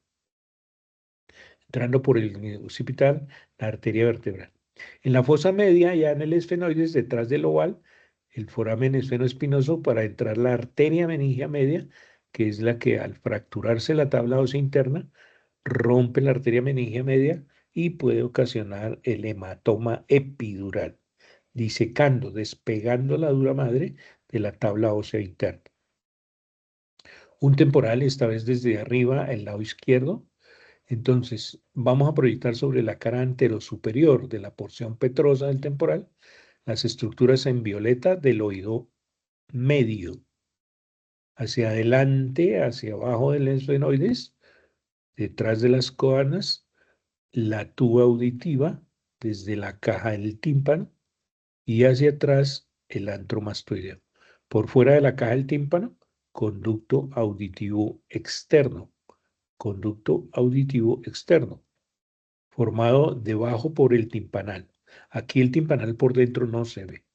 entrando por el occipital, la arteria vertebral. En la fosa media, ya en el esfenoides, detrás del oval, el foramen esfenoespinoso para entrar la arteria meningia media, que es la que al fracturarse la tabla ósea interna, rompe la arteria meningia media y puede ocasionar el hematoma epidural, disecando, despegando la dura madre de la tabla ósea interna. Un temporal, esta vez desde arriba, el lado izquierdo. Entonces, vamos a proyectar sobre la cara anterosuperior de la porción petrosa del temporal las estructuras en violeta del oído medio. Hacia adelante, hacia abajo del esfenoides, detrás de las coanas, la tuba auditiva desde la caja del tímpano y hacia atrás el antro mastoideo. Por fuera de la caja del tímpano, conducto auditivo externo. Conducto auditivo externo, formado debajo por el timpanal. Aquí el timpanal por dentro no se ve.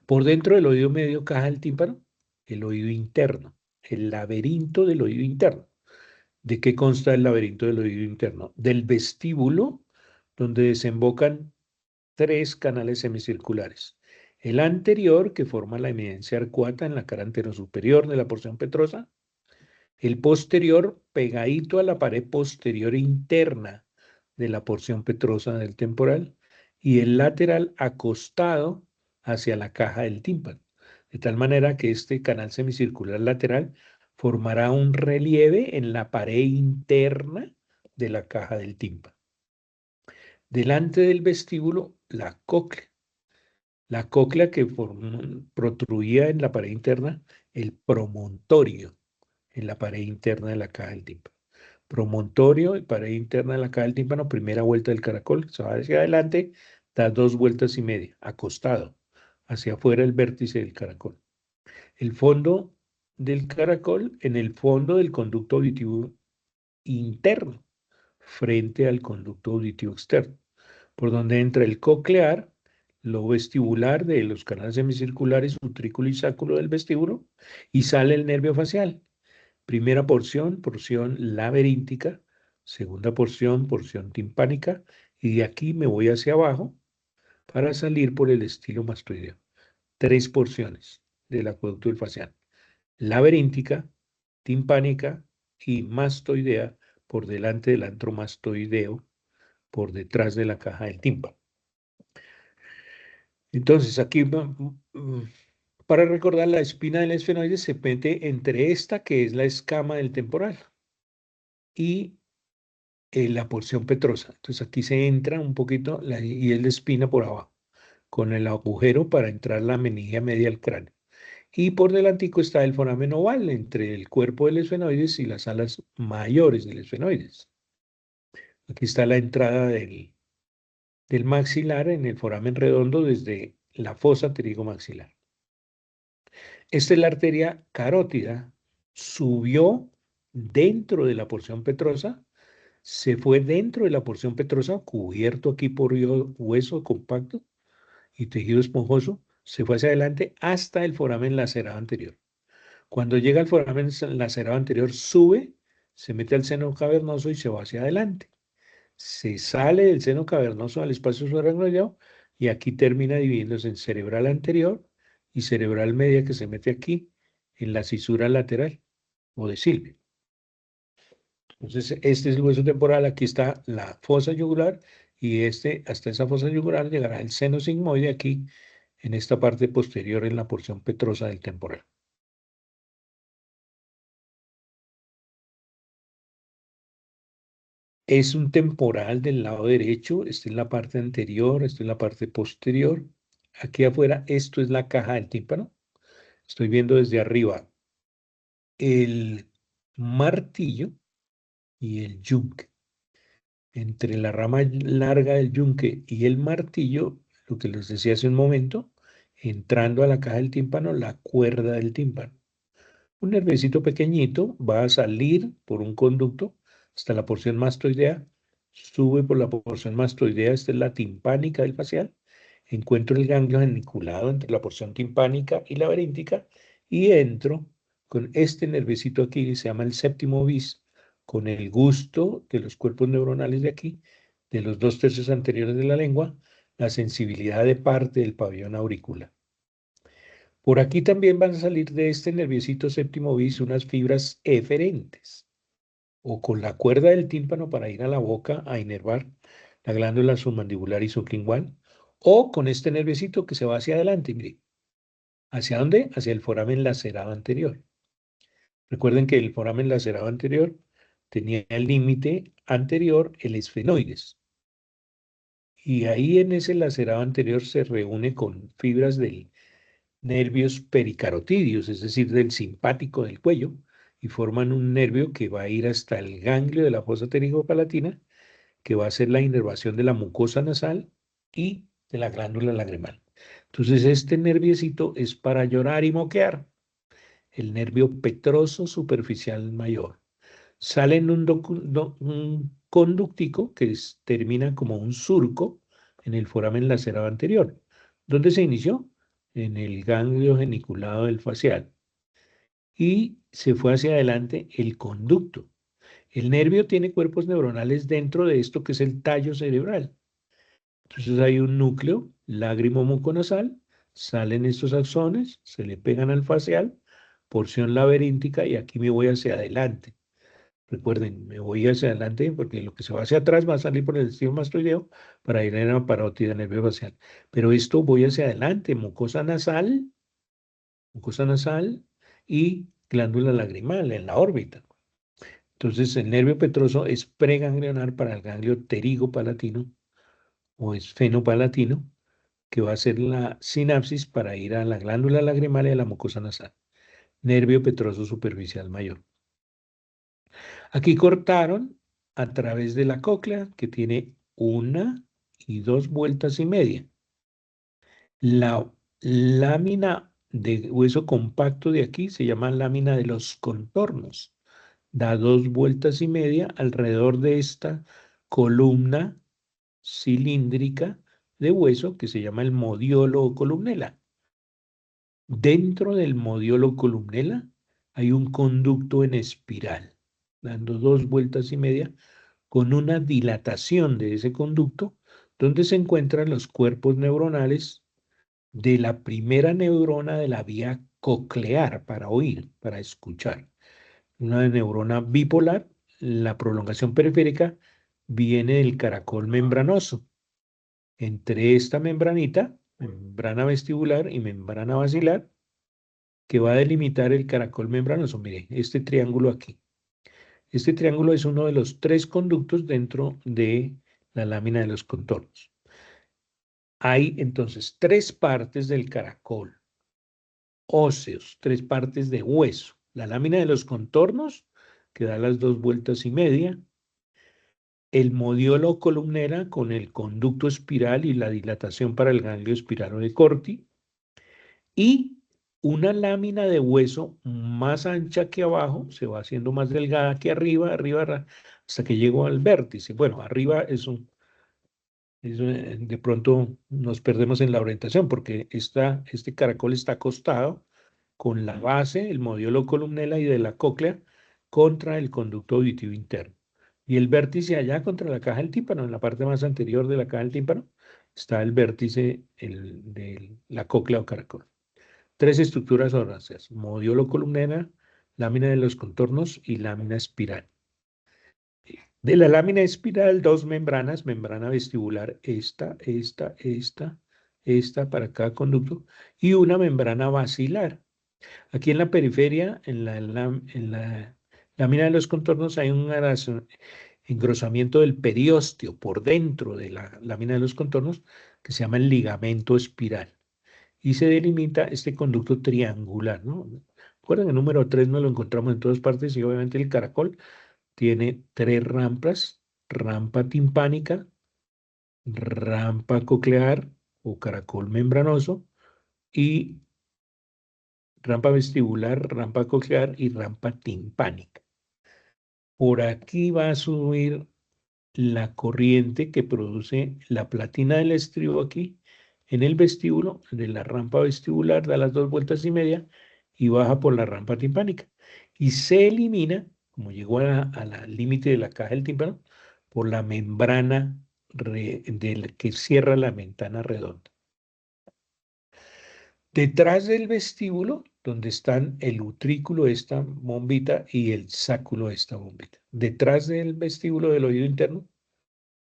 Por dentro del oído medio caja del tímpano, el oído interno, el laberinto del oído interno. ¿De qué consta el laberinto del oído interno? Del vestíbulo, donde desembocan tres canales semicirculares. El anterior, que forma la eminencia arcuata en la cara anterosuperior de la porción petrosa. El posterior, pegadito a la pared posterior interna de la porción petrosa del temporal. Y el lateral acostado hacia la caja del tímpano. De tal manera que este canal semicircular lateral formará un relieve en la pared interna de la caja del tímpano. Delante del vestíbulo, la cóclea. La cóclea que protruía en la pared interna, el promontorio en la pared interna de la caja del tímpano. Promontorio y pared interna de la caja del tímpano, primera vuelta del caracol, se va hacia adelante, da 2 vueltas y media, acostado, hacia afuera el vértice del caracol. El fondo del caracol en el fondo del conducto auditivo interno, frente al conducto auditivo externo, por donde entra el coclear, lo vestibular de los canales semicirculares, utrículo y sáculo del vestíbulo, y sale el nervio facial. Primera porción, porción laberíntica, segunda porción, porción timpánica, y de aquí me voy hacia abajo para salir por el estilo mastoideo. 3 porciones del acueducto del facial. Laberíntica, timpánica y mastoidea por delante del antro mastoideo, por detrás de la caja del tímpano. Entonces, aquí para recordar, la espina del esfenoide se mete entre esta, que es la escama del temporal, y la porción petrosa. Entonces, aquí se entra un poquito y es la espina por abajo, con el agujero para entrar la meningia media al cráneo. Y por delantico está el foramen oval entre el cuerpo del esfenoides y las alas mayores del esfenoides. Aquí está la entrada del maxilar en el foramen redondo desde la fosa pterigomaxilar. Esta es la arteria carótida, subió dentro de la porción petrosa se fue dentro de la porción petrosa, cubierto aquí por hueso compacto y tejido esponjoso, se fue hacia adelante hasta el foramen lacerado anterior. Cuando llega al foramen lacerado anterior, sube, se mete al seno cavernoso y se va hacia adelante. Se sale del seno cavernoso al espacio subaracnoideo y aquí termina dividiéndose en cerebral anterior y cerebral media que se mete aquí en la cisura lateral o de Silvio. Entonces, este es el hueso temporal, aquí está la fosa yugular y hasta esa fosa yugular llegará el seno sigmoide aquí en esta parte posterior en la porción petrosa del temporal. Es un temporal del lado derecho, está en la parte anterior, está en la parte posterior. Aquí afuera, esto es la caja del tímpano. Estoy viendo desde arriba el martillo y el yunque. Entre la rama larga del yunque y el martillo, lo que les decía hace un momento, entrando a la caja del tímpano, la cuerda del tímpano. Un nerviecito pequeñito va a salir por un conducto hasta la porción mastoidea, sube por la porción mastoidea, esta es la timpánica del facial, encuentro el ganglio geniculado entre la porción timpánica y laberíntica y entro con este nerviecito aquí que se llama el séptimo bis, con el gusto de los cuerpos neuronales de aquí, de los 2/3 anteriores de la lengua, la sensibilidad de parte del pabellón auricular. Por aquí también van a salir de este nerviosito séptimo bis unas fibras eferentes o con la cuerda del tímpano para ir a la boca a inervar la glándula submandibular y sublingual o con este nerviosito que se va hacia adelante, mire. ¿Hacia dónde? Hacia el foramen lacerado anterior. Recuerden que el foramen lacerado anterior tenía el límite anterior, el esfenoides. Y ahí en ese lacerado anterior se reúne con fibras del nervios pericarotídeos, es decir, del simpático del cuello, y forman un nervio que va a ir hasta el ganglio de la fosa palatina, que va a ser la inervación de la mucosa nasal y de la glándula lagrimal. Entonces, este nerviecito es para llorar y moquear, el nervio petroso superficial mayor. Sale en un conductico que termina como un surco en el foramen lacerado anterior. ¿Dónde se inició? En el ganglio geniculado del facial. Y se fue hacia adelante el conducto. El nervio tiene cuerpos neuronales dentro de esto que es el tallo cerebral. Entonces hay un núcleo lágrimo-muconasal, salen estos axones, se le pegan al facial, porción laberíntica y aquí me voy hacia adelante. Recuerden, me voy hacia adelante porque lo que se va hacia atrás va a salir por el estilo mastoideo para ir en la parótida nervio facial. Pero esto voy hacia adelante, mucosa nasal y glándula lagrimal en la órbita. Entonces, el nervio petroso es preganglionar para el ganglio pterigopalatino o esfenopalatino, que va a ser la sinapsis para ir a la glándula lagrimal y a la mucosa nasal. Nervio petroso superficial mayor. Aquí cortaron a través de la cóclea, que tiene 1 y 2 vueltas y media. La lámina de hueso compacto de aquí se llama lámina de los contornos. Da 2 vueltas y media alrededor de esta columna cilíndrica de hueso que se llama el modiolo o columnela. Dentro del modiolo columnela hay un conducto en espiral, dando 2 vueltas y media con una dilatación de ese conducto, donde se encuentran los cuerpos neuronales de la primera neurona de la vía coclear para oír, para escuchar. Una neurona bipolar, la prolongación periférica viene del caracol membranoso. Entre esta membranita, membrana vestibular y membrana basilar, que va a delimitar el caracol membranoso. Mire, este triángulo aquí. Este triángulo es uno de los 3 conductos dentro de la lámina de los contornos. Hay entonces 3 partes del caracol óseos, 3 partes de hueso. La lámina de los contornos, que da las 2 vueltas y media. El modiolo columnera con el conducto espiral y la dilatación para el ganglio espiral o de Corti. Y una lámina de hueso más ancha que abajo, se va haciendo más delgada que arriba, hasta que llego al vértice. Bueno, arriba de pronto nos perdemos en la orientación porque este caracol está acostado con la base, el modiolo columela y de la cóclea contra el conducto auditivo interno. Y el vértice allá contra la caja del tímpano, en la parte más anterior de la caja del tímpano, está el vértice de la cóclea o caracol. Tres estructuras óseas: modiolo columela, lámina de los contornos y lámina espiral. De la lámina espiral, dos membranas, membrana vestibular, esta para cada conducto, y una membrana basilar. Aquí en la periferia, en la lámina de los contornos, hay un engrosamiento del periósteo por dentro de la lámina de los contornos que se llama el ligamento espiral. Y se delimita este conducto triangular, ¿no? Recuerden, el número 3 no lo encontramos en todas partes y obviamente el caracol tiene tres rampas: rampa timpánica, rampa coclear o caracol membranoso y rampa vestibular, rampa coclear y rampa timpánica. Por aquí va a subir la corriente que produce la platina del estribo aquí en el vestíbulo de la rampa vestibular, da las 2,5 vueltas y baja por la rampa timpánica. Y se elimina, como llegó al límite de la caja del tímpano, por la membrana que cierra la ventana redonda. Detrás del vestíbulo, donde están el utrículo de esta bombita y el sáculo de esta bombita. Detrás del vestíbulo del oído interno,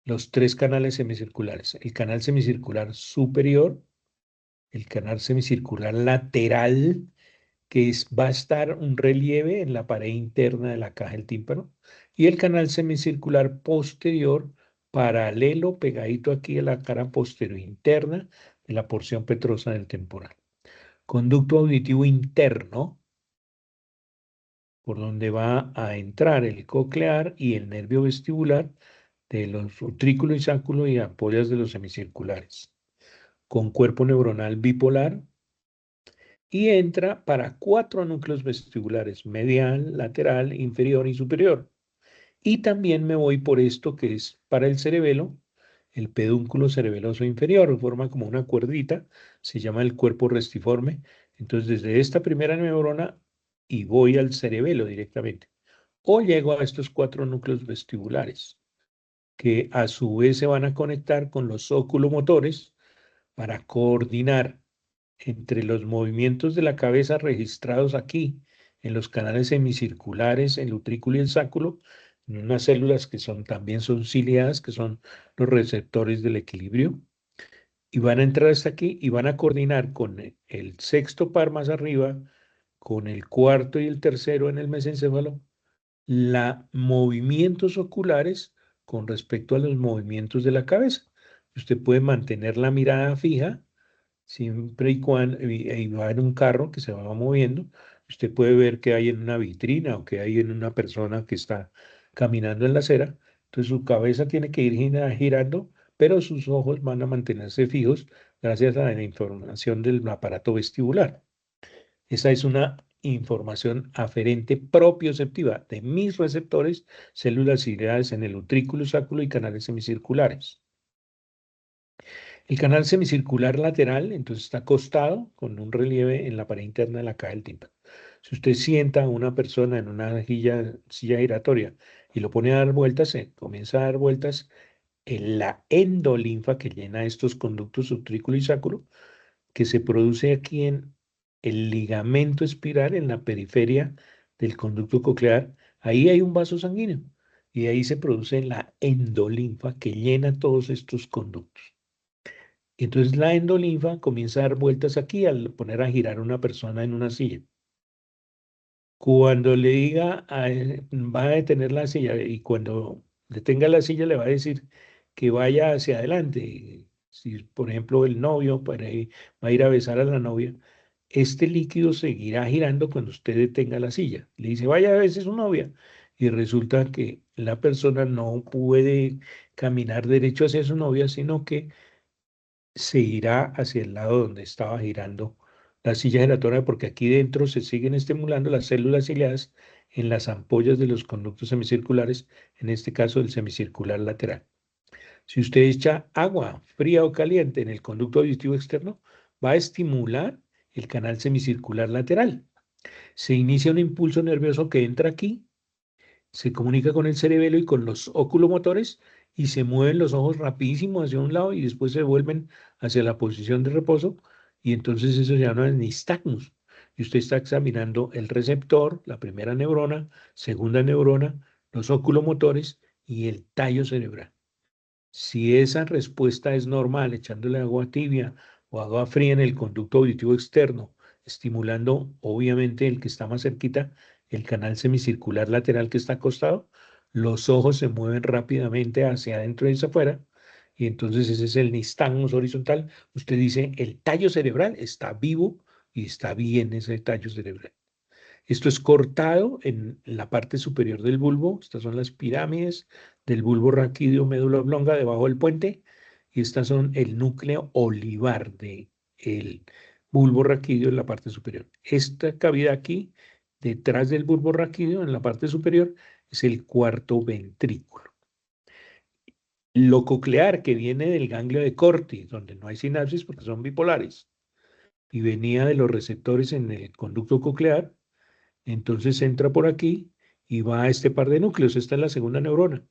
los tres canales semicirculares: el canal semicircular superior, el canal semicircular lateral, va a estar un relieve en la pared interna de la caja del tímpano, y el canal semicircular posterior, paralelo, pegadito aquí a la cara posterior interna de la porción petrosa del temporal. Conducto auditivo interno, por donde va a entrar el coclear y el nervio vestibular de los utrículo y sáculo y ampollas de los semicirculares, con cuerpo neuronal bipolar, y entra para 4 núcleos vestibulares: medial, lateral, inferior y superior. Y también me voy por esto que es para el cerebelo, el pedúnculo cerebeloso inferior, forma como una cuerdita, se llama el cuerpo restiforme. Entonces, desde esta primera neurona y voy al cerebelo directamente. O llego a estos 4 núcleos vestibulares, que a su vez se van a conectar con los oculomotores para coordinar entre los movimientos de la cabeza registrados aquí en los canales semicirculares, el utrículo y el sáculo, en unas células que también son ciliadas, que son los receptores del equilibrio, y van a entrar hasta aquí y van a coordinar con el sexto par más arriba, con el cuarto y el tercero en el mesencéfalo, movimientos oculares con respecto a los movimientos de la cabeza. Usted puede mantener la mirada fija siempre y cuando va en un carro que se va moviendo. Usted puede ver qué hay en una vitrina o qué hay en una persona que está caminando en la acera. Entonces su cabeza tiene que ir girando, pero sus ojos van a mantenerse fijos gracias a la información del aparato vestibular. Esa es una información aferente propioceptiva de mis receptores, células ciliares en el utrículo, sáculo y canales semicirculares. El canal semicircular lateral, entonces, está acostado con un relieve en la pared interna de la caja del tímpano. Si usted sienta a una persona en una silla giratoria y lo pone a dar vueltas, se comienza a dar vueltas en la endolinfa que llena estos conductos utrículo y sáculo, que se produce aquí en el ligamento espiral, en la periferia del conducto coclear. Ahí hay un vaso sanguíneo y ahí se produce la endolinfa que llena todos estos conductos. Entonces la endolinfa comienza a dar vueltas aquí al poner a girar a una persona en una silla. Cuando le diga, va a detener la silla, y cuando detenga la silla le va a decir que vaya hacia adelante. Si, por ejemplo, el novio va a ir a besar a la novia, este líquido seguirá girando cuando usted detenga la silla. Le dice, vaya a besar a su novia. Y resulta que la persona no puede caminar derecho hacia su novia, sino que se irá hacia el lado donde estaba girando La silla giratoria porque aquí dentro se siguen estimulando las células ciliadas en las ampollas de los conductos semicirculares, en este caso el semicircular lateral. Si usted echa agua fría o caliente en el conducto auditivo externo, va a estimular el canal semicircular lateral. Se inicia un impulso nervioso que entra aquí, se comunica con el cerebelo y con los oculomotores y se mueven los ojos rapidísimo hacia un lado y después se vuelven hacia la posición de reposo y entonces eso se llama nistagmus. Y usted está examinando el receptor, la primera neurona, segunda neurona, los oculomotores y el tallo cerebral. Si esa respuesta es normal, echándole agua tibia o agua fría en el conducto auditivo externo, estimulando obviamente el que está más cerquita, el canal semicircular lateral que está acostado, los ojos se mueven rápidamente hacia adentro y hacia afuera, y entonces ese es el nistagmus horizontal. Usted dice, el tallo cerebral está vivo y está bien ese tallo cerebral. Esto es cortado en la parte superior del bulbo. Estas son las pirámides del bulbo raquídeo médula oblonga debajo del puente. Y estas son el núcleo olivar del bulbo raquídeo en la parte superior. Esta cavidad aquí, detrás del bulbo raquídeo en la parte superior, es el cuarto ventrículo. Lo coclear, que viene del ganglio de Corti, donde no hay sinapsis porque son bipolares, y venía de los receptores en el conducto coclear, entonces entra por aquí y va a este par de núcleos. Esta es la segunda neurona.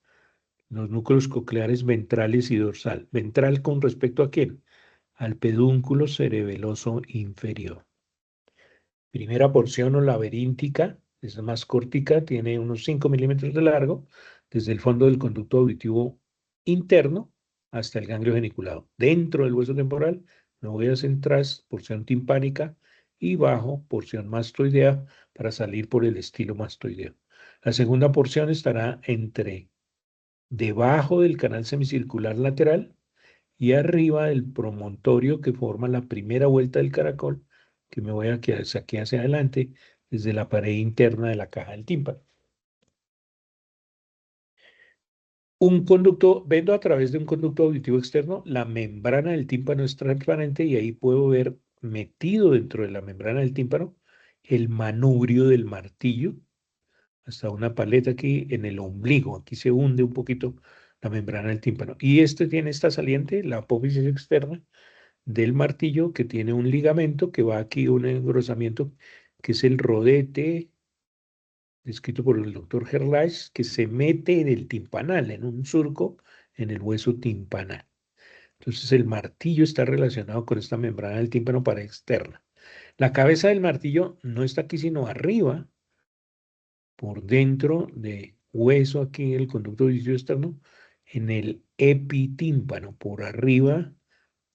Los núcleos cocleares ventrales y dorsal. ¿Ventral con respecto a quién? Al pedúnculo cerebeloso inferior. Primera porción o laberíntica, es más cortica, tiene unos 5 milímetros de largo, desde el fondo del conducto auditivo interno hasta el ganglio geniculado. Dentro del hueso temporal, me voy a centrar, porción timpánica, y bajo, porción mastoidea, para salir por el estilo mastoideo. La segunda porción estará entre debajo del canal semicircular lateral y arriba del promontorio que forma la primera vuelta del caracol, que me voy a quedar aquí hacia adelante desde la pared interna de la caja del tímpano. Un conducto, vendo a través de un conducto auditivo externo, la membrana del tímpano es transparente y ahí puedo ver metido dentro de la membrana del tímpano el manubrio del martillo, hasta una paleta aquí en el ombligo. Aquí se hunde un poquito la membrana del tímpano. Y este tiene esta saliente, la apófisis externa del martillo, que tiene un ligamento que va aquí, un engrosamiento, que es el rodete, descrito por el doctor Gerlach, que se mete en el timpanal, en un surco en el hueso timpanal. Entonces el martillo está relacionado con esta membrana del tímpano para externa. La cabeza del martillo no está aquí, sino arriba, por dentro de hueso aquí, el conducto auditivo externo, en el epitímpano, por arriba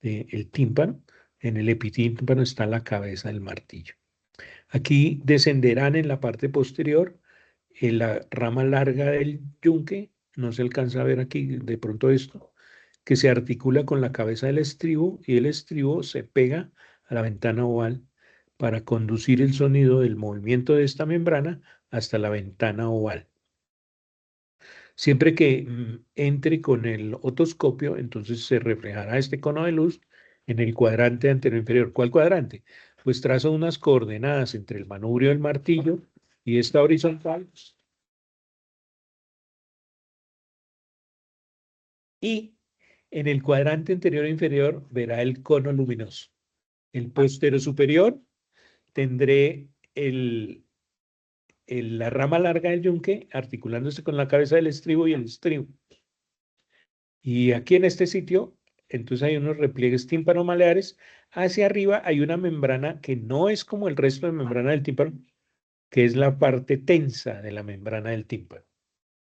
del tímpano. En el epitímpano está la cabeza del martillo. Aquí descenderán en la parte posterior en la rama larga del yunque, no se alcanza a ver aquí de pronto esto, que se articula con la cabeza del estribo y el estribo se pega a la ventana oval para conducir el sonido del movimiento de esta membrana hasta la ventana oval. Siempre que entre con el otoscopio, entonces se reflejará este cono de luz en el cuadrante anterior inferior. ¿Cuál cuadrante? Pues trazo unas coordenadas entre el manubrio del martillo y esta horizontal, y en el cuadrante anterior e inferior verá el cono luminoso. El postero superior tendré la rama larga del yunque articulándose con la cabeza del estribo y el estribo. Y aquí en este sitio, entonces hay unos repliegues tímpano-maleares. Hacia arriba hay una membrana que no es como el resto de membrana del tímpano, que es la parte tensa de la membrana del tímpano.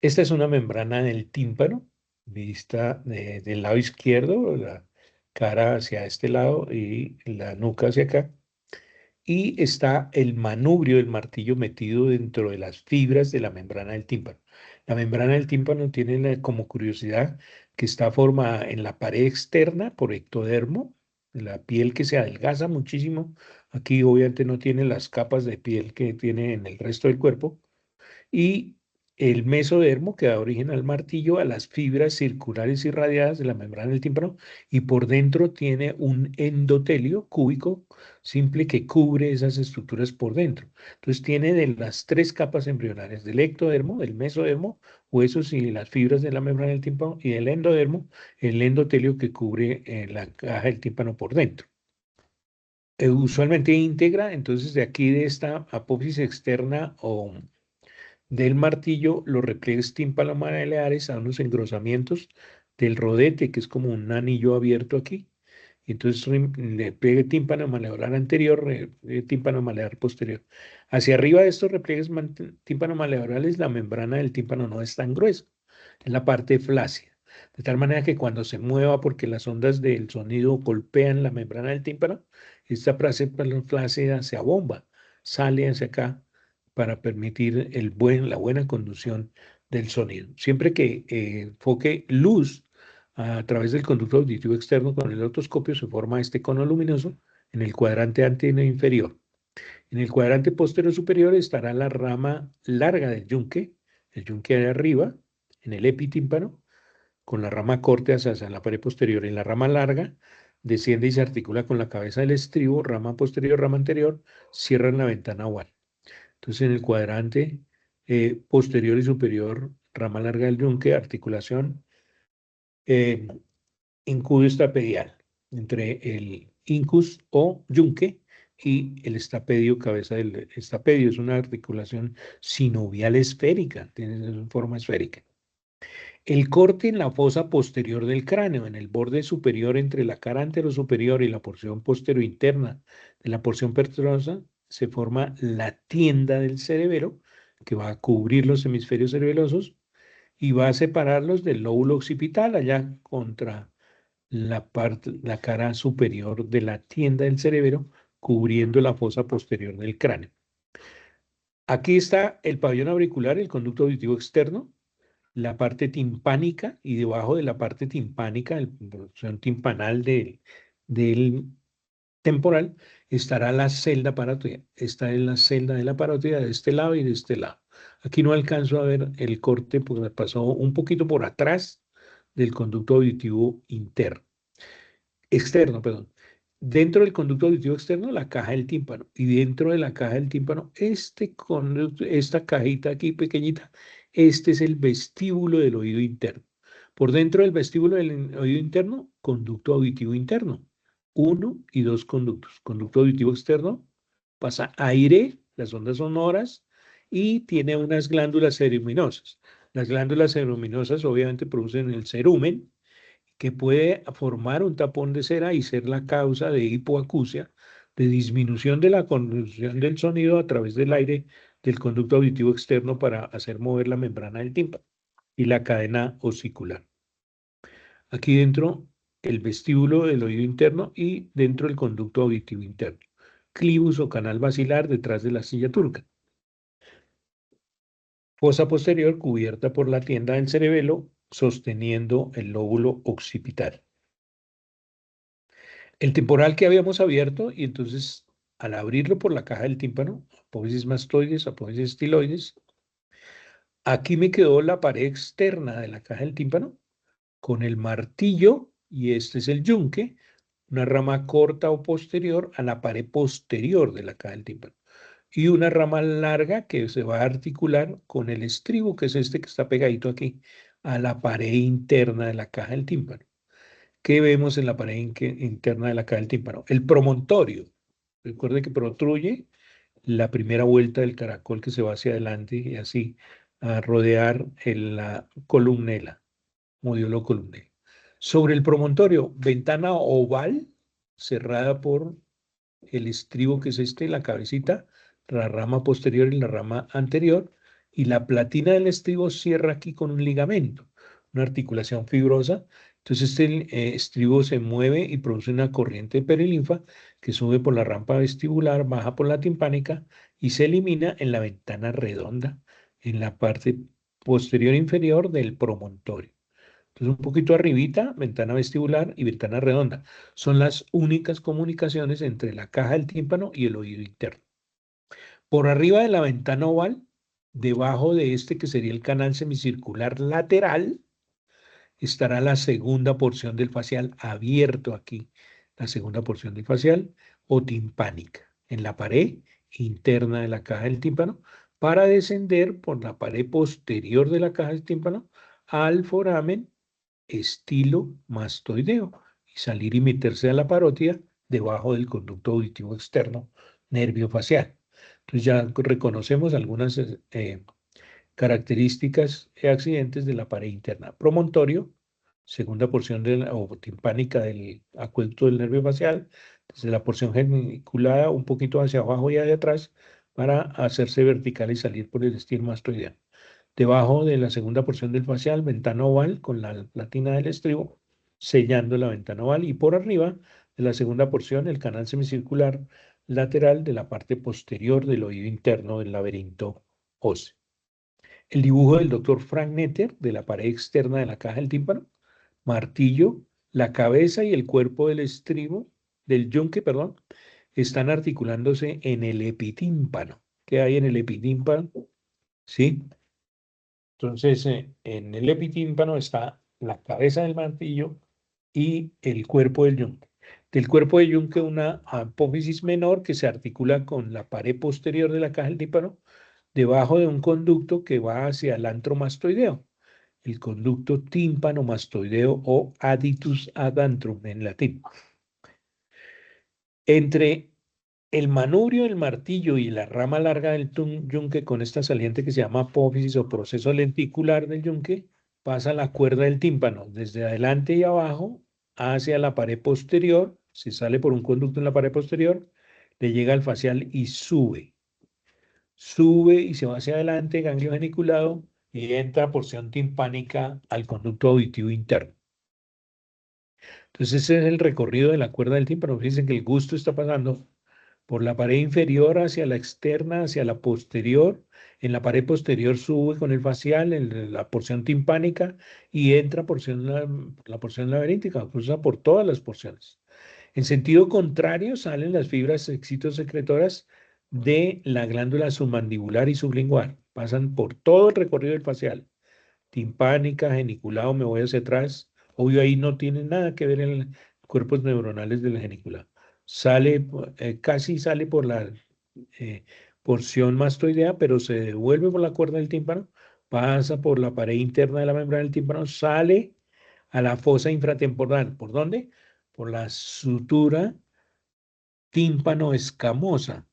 Esta es una membrana del tímpano, vista del lado izquierdo, la cara hacia este lado y la nuca hacia acá. Y está el manubrio del martillo metido dentro de las fibras de la membrana del tímpano. La membrana del tímpano tiene como curiosidad que está formada en la pared externa por ectodermo, la piel que se adelgaza muchísimo. Aquí obviamente no tiene las capas de piel que tiene en el resto del cuerpo. Y El mesodermo que da origen al martillo, a las fibras circulares irradiadas de la membrana del tímpano, y por dentro tiene un endotelio cúbico simple que cubre esas estructuras por dentro. Entonces tiene de las tres capas embrionales, del ectodermo, del mesodermo, huesos y las fibras de la membrana del tímpano, y del endodermo, el endotelio que cubre la caja del tímpano por dentro. Usualmente íntegra, entonces de aquí de esta apófisis externa o del martillo, los repliegues tímpano-manuales a unos engrosamientos del rodete, que es como un anillo abierto aquí. Y entonces repliegue tímpano maleolar anterior, tímpano maleolar posterior. Hacia arriba de estos repliegues tímpano maleolales, la membrana del tímpano no es tan gruesa, es la parte flácida. De tal manera que cuando se mueva, porque las ondas del sonido golpean la membrana del tímpano, esta parte flácida se abomba, sale hacia acá para permitir la buena conducción del sonido. Siempre que enfoque luz a través del conducto auditivo externo con el otoscopio se forma este cono luminoso en el cuadrante anterior e inferior. En el cuadrante posterior superior estará la rama larga del yunque, el yunque de arriba, en el epitímpano, con la rama corta hacia la pared posterior. En la rama larga desciende y se articula con la cabeza del estribo, rama posterior, rama anterior, cierra en la ventana oval. Entonces, en el cuadrante posterior y superior, rama larga del yunque, articulación eh, incudestapedial, entre el incus o yunque y el estapedio, cabeza del estapedio. Es una articulación sinovial esférica, tiene forma esférica. El corte en la fosa posterior del cráneo, en el borde superior entre la cara anterosuperior y la porción posterior interna de la porción vertebrosa, se forma la tienda del cerebelo, que va a cubrir los hemisferios cerebelosos y va a separarlos del lóbulo occipital, allá contra la cara superior de la tienda del cerebelo, cubriendo la fosa posterior del cráneo. Aquí está el pabellón auricular, el conducto auditivo externo, la parte timpánica y debajo de la parte timpánica, la porción timpanal del temporal, estará la celda parótida. Esta es la celda de la parótida de este lado y de este lado. Aquí no alcanzo a ver el corte porque me pasó un poquito por atrás del conducto auditivo externo, perdón. Dentro del conducto auditivo externo, la caja del tímpano. Y dentro de la caja del tímpano, esta cajita aquí pequeñita, este es el vestíbulo del oído interno. Por dentro del vestíbulo del oído interno, conducto auditivo interno. Uno y dos conductos. Conducto auditivo externo, pasa aire, las ondas sonoras, y tiene unas glándulas ceruminosas. Las glándulas ceruminosas obviamente producen el cerumen, que puede formar un tapón de cera y ser la causa de hipoacusia, de disminución de la conducción del sonido a través del aire del conducto auditivo externo para hacer mover la membrana del tímpano y la cadena osicular. Aquí dentro el vestíbulo del oído interno y dentro el conducto auditivo interno. Clivus o canal basilar detrás de la silla turca. Fosa posterior cubierta por la tienda del cerebelo sosteniendo el lóbulo occipital. El temporal que habíamos abierto y entonces al abrirlo por la caja del tímpano, apófisis mastoides, apófisis estiloides, aquí me quedó la pared externa de la caja del tímpano con el martillo y este es el yunque, una rama corta o posterior a la pared posterior de la caja del tímpano y una rama larga que se va a articular con el estribo, que es este que está pegadito aquí, a la pared interna de la caja del tímpano. ¿Qué vemos en la pared interna de la caja del tímpano? El promontorio. Recuerde que protruye la primera vuelta del caracol que se va hacia adelante y así a rodear la columnela, modiolo columnel. Sobre el promontorio, ventana oval cerrada por el estribo que es la cabecita, la rama posterior y la rama anterior, y la platina del estribo cierra aquí con un ligamento, una articulación fibrosa. Entonces este estribo se mueve y produce una corriente perilinfa que sube por la rampa vestibular, baja por la timpánica y se elimina en la ventana redonda, en la parte posterior inferior del promontorio. Entonces, un poquito arribita, ventana vestibular y ventana redonda. Son las únicas comunicaciones entre la caja del tímpano y el oído interno. Por arriba de la ventana oval Debajo de este, que sería el canal semicircular lateral, estará la segunda porción del facial abierto aquí, la segunda porción del facial o timpánica, en la pared interna de la caja del tímpano, para descender por la pared posterior de la caja del tímpano al foramen estilo mastoideo y salir y meterse a la parótida debajo del conducto auditivo externo nervio facial. Entonces ya reconocemos algunas características y accidentes de la pared interna. Promontorio, segunda porción o timpánica del acueducto del nervio facial, desde la porción geniculada un poquito hacia abajo y hacia atrás para hacerse vertical y salir por el estilo mastoideo. Debajo de la segunda porción del facial, ventana oval con la platina del estribo, sellando la ventana oval, y por arriba de la segunda porción, el canal semicircular lateral de la parte posterior del oído interno del laberinto óseo. El dibujo del doctor Frank Netter de la pared externa de la caja del tímpano, martillo, la cabeza y el cuerpo del estribo, del yunque, perdón, están articulándose en el epitímpano. ¿Qué hay en el epitímpano? ¿Sí? Entonces, en el epitímpano está la cabeza del martillo y el cuerpo del yunque. Del cuerpo del yunque, una apófisis menor que se articula con la pared posterior de la caja del tímpano, debajo de un conducto que va hacia el antro mastoideo, el conducto tímpano-mastoideo o aditus ad antrum en latín. Entre el manubrio, el martillo y la rama larga del yunque, con esta saliente que se llama apófisis o proceso lenticular del yunque, pasa la cuerda del tímpano desde adelante y abajo hacia la pared posterior, se sale por un conducto en la pared posterior, le llega al facial y sube. Sube y se va hacia adelante, ganglio geniculado, y entra porción timpánica al conducto auditivo interno. Entonces ese es el recorrido de la cuerda del tímpano. Fíjense que el gusto está pasando por la pared inferior hacia la externa, hacia la posterior. En la pared posterior sube con el facial, en la porción timpánica, y entra la porción laberíntica, cruza por todas las porciones. En sentido contrario, salen las fibras excitosecretoras de la glándula submandibular y sublingual. Pasan por todo el recorrido del facial. Timpánica, geniculado, me voy hacia atrás. Obvio, ahí no tiene nada que ver en cuerpos neuronales del geniculado. Sale, casi sale por la eh, porción mastoidea, pero se devuelve por la cuerda del tímpano, pasa por la pared interna de la membrana del tímpano, sale a la fosa infratemporal. ¿Por dónde? Por la sutura tímpano escamosa,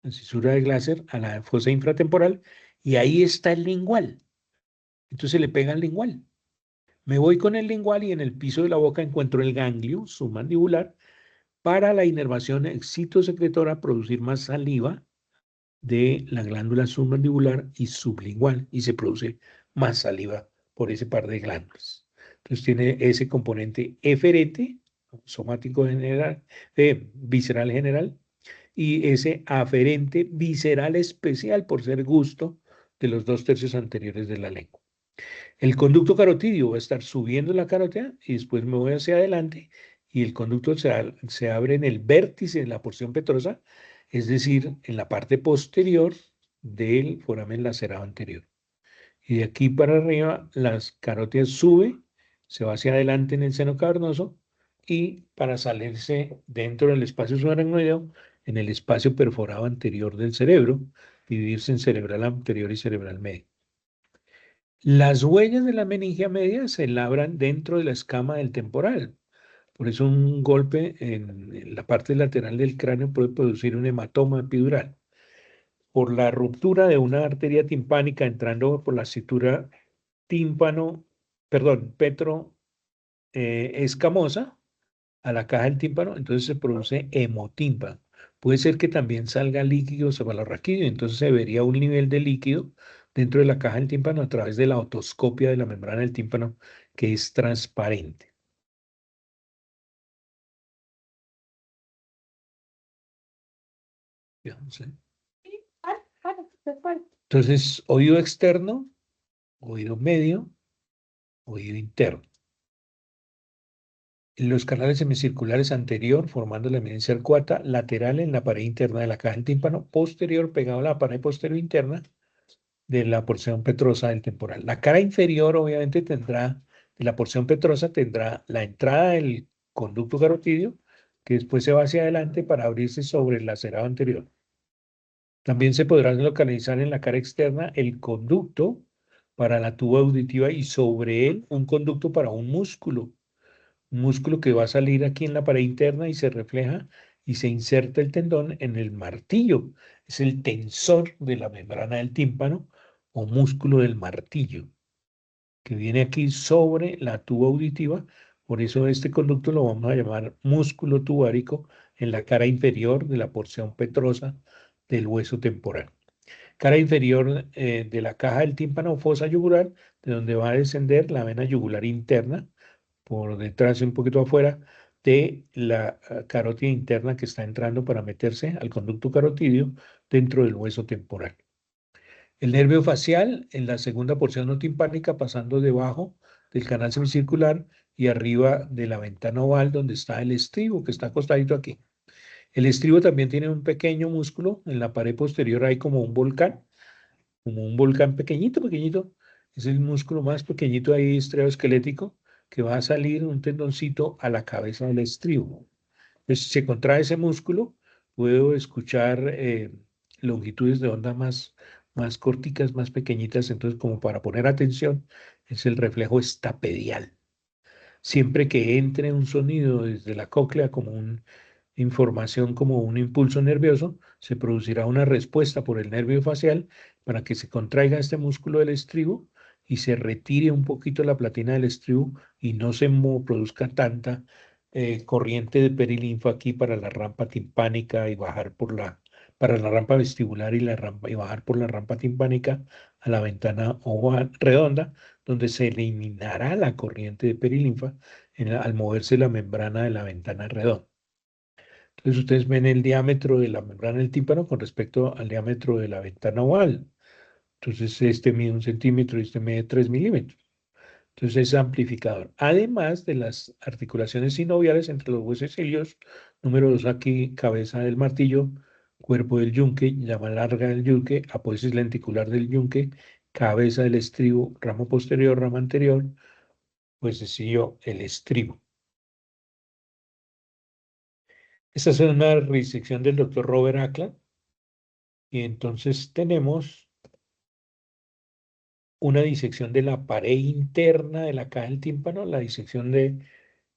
la cisura de Glaser a la fosa infratemporal, y ahí está el lingual. Entonces le pega el lingual. Me voy con el lingual y en el piso de la boca encuentro el ganglio submandibular para la inervación excitosecretora, producir más saliva de la glándula submandibular y sublingual, y se produce más saliva por ese par de glándulas. Entonces tiene ese componente eferente, somático general, visceral general, y ese aferente visceral especial por ser gusto de los 2/3 anteriores de la lengua. El conducto carotidio va a estar subiendo la carótida y después me voy hacia adelante y el conducto se abre en el vértice, en la porción petrosa, es decir, en la parte posterior del foramen lacerado anterior. Y de aquí para arriba, las carótidas sube, se va hacia adelante en el seno cavernoso y para salirse dentro del espacio subaracnoideo, en el espacio perforado anterior del cerebro, dividirse en cerebral anterior y cerebral medio. Las huellas de la meningia media se labran dentro de la escama del temporal. Por eso un golpe en la parte lateral del cráneo puede producir un hematoma epidural. Por la ruptura de una arteria timpánica entrando por la sutura tímpano, perdón, petro escamosa a la caja del tímpano, entonces se produce hemotímpano. Puede ser que también salga líquido cefalorraquídeo, entonces se vería un nivel de líquido dentro de la caja del tímpano a través de la otoscopia de la membrana del tímpano, que es transparente. Entonces, oído externo, oído medio, oído interno. Los canales semicirculares anterior formando la eminencia arcuata, lateral en la pared interna de la caja del tímpano, posterior pegado a la pared posterior interna, de la porción petrosa del temporal. La cara inferior obviamente tendrá, de la porción petrosa tendrá la entrada del conducto carotidio, que después se va hacia adelante para abrirse sobre el lacerado anterior. También se podrá localizar en la cara externa el conducto para la tuba auditiva y sobre él un conducto para un músculo que va a salir aquí en la pared interna y se refleja y se inserta el tendón en el martillo. Es el tensor de la membrana del tímpano o músculo del martillo, que viene aquí sobre la tuba auditiva. Por eso este conducto lo vamos a llamar músculo tubárico en la cara inferior de la porción petrosa del hueso temporal. Cara inferior de la caja del tímpano o fosa yugular, de donde va a descender la vena yugular interna, por detrás y un poquito afuera de la carótida interna que está entrando para meterse al conducto carotidio dentro del hueso temporal. El nervio facial en la segunda porción no timpánica pasando debajo del canal semicircular y arriba de la ventana oval donde está el estribo que está acostadito aquí. El estribo también tiene un pequeño músculo en la pared posterior, hay como un volcán pequeñito, pequeñito. Es el músculo más pequeñito ahí esquelético que va a salir un tendoncito a la cabeza del estribo. Entonces, si se contrae ese músculo, puedo escuchar longitudes de onda más corticas, más pequeñitas. Entonces, como para poner atención, es el reflejo estapedial. Siempre que entre un sonido desde la cóclea como una información, como un impulso nervioso, se producirá una respuesta por el nervio facial para que se contraiga este músculo del estribo y se retire un poquito la platina del estribo y no se produzca tanta corriente de perilinfo aquí para la rampa timpánica y bajar para la rampa vestibular y bajar por la rampa timpánica a la ventana oval redonda, donde se eliminará la corriente de perilinfa al moverse la membrana de la ventana redonda. Entonces ustedes ven el diámetro de la membrana del tímpano con respecto al diámetro de la ventana oval. Entonces este mide 1 centímetro y este mide 3 milímetros. Entonces es amplificador. Además de las articulaciones sinoviales entre los huesos cilios, número 2 aquí, cabeza del martillo, cuerpo del yunque, llama larga del yunque, apófisis lenticular del yunque, cabeza del estribo, ramo posterior, ramo anterior, pues sencillo, el estribo. Esta es una disección del doctor Robert Ackland. Y entonces tenemos una disección de la pared interna de la caja del tímpano, la disección de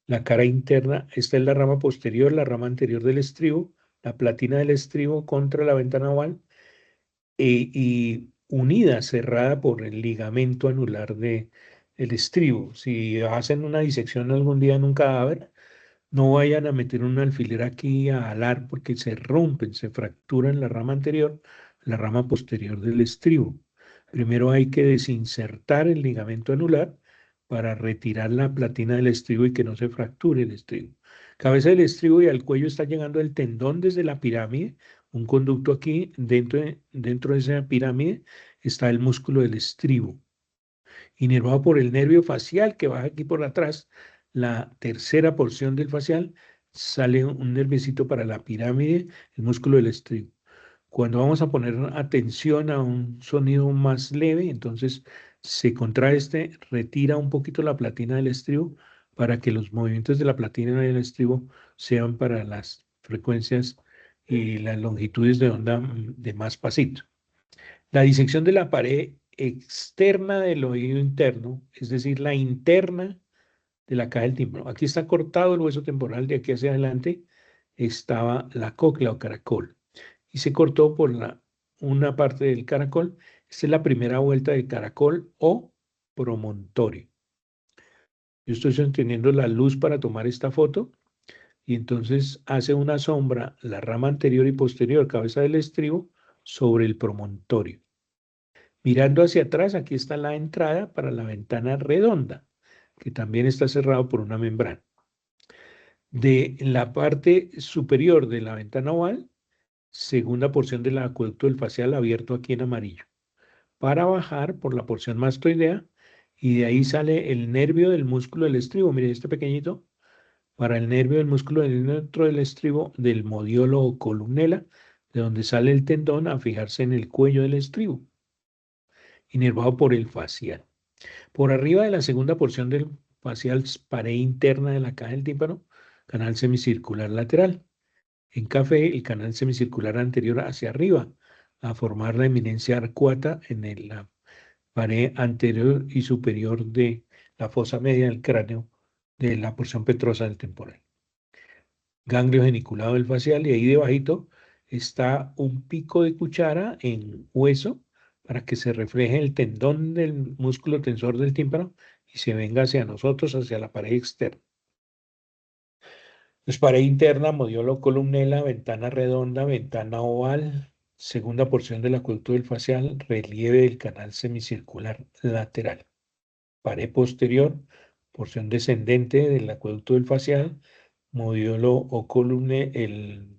la cara interna. Esta es la rama posterior, la rama anterior del estribo, la platina del estribo contra la ventana oval y unida, cerrada por el ligamento anular del estribo. Si hacen una disección algún día en un cadáver, no vayan a meter un alfiler aquí a alar porque se rompen, se fracturan la rama anterior, la rama posterior del estribo. Primero hay que desinsertar el ligamento anular para retirar la platina del estribo y que no se fracture el estribo. Cabeza del estribo y al cuello está llegando el tendón desde la pirámide, un conducto aquí, dentro de esa pirámide está el músculo del estribo inervado por el nervio facial que baja aquí por atrás, la tercera porción del facial, sale un nerviecito para la pirámide, el músculo del estribo. Cuando vamos a poner atención a un sonido más leve, entonces se contrae retira un poquito la platina del estribo para que los movimientos de la platina del estribo sean para las frecuencias y las longitudes de onda de más pasito. La disección de la pared externa del oído interno, es decir, la interna de la caja del tímpano. Aquí está cortado el hueso temporal, de aquí hacia adelante estaba la cóclea o caracol. Y se cortó por una parte del caracol. Esta es la primera vuelta del caracol o promontorio. Yo estoy sosteniendo la luz para tomar esta foto y entonces hace una sombra la rama anterior y posterior, cabeza del estribo, sobre el promontorio. Mirando hacia atrás, aquí está la entrada para la ventana redonda, que también está cerrado por una membrana. De la parte superior de la ventana oval, segunda porción del acueducto del facial abierto aquí en amarillo. Para bajar por la porción mastoidea y de ahí sale el nervio del músculo del estribo. Mire este pequeñito, para el nervio del músculo dentro del estribo del modiolo o columnela, de donde sale el tendón a fijarse en el cuello del estribo. inervado por el facial. Por arriba de la segunda porción del facial, pared interna de la caja del tímpano, canal semicircular lateral. En café, el canal semicircular anterior hacia arriba, a formar la eminencia arcuata en la pared anterior y superior de la fosa media del cráneo de la porción petrosa del temporal. Ganglio geniculado del facial, y ahí debajito está un pico de cuchara en hueso para que se refleje el tendón del músculo tensor del tímpano y se venga hacia nosotros, hacia la pared externa. Pues pared interna, modiolo columnela, ventana redonda, ventana oval, segunda porción del acueducto del facial, relieve del canal semicircular lateral. Pared posterior, porción descendente del acueducto del facial, modiolo o columne, el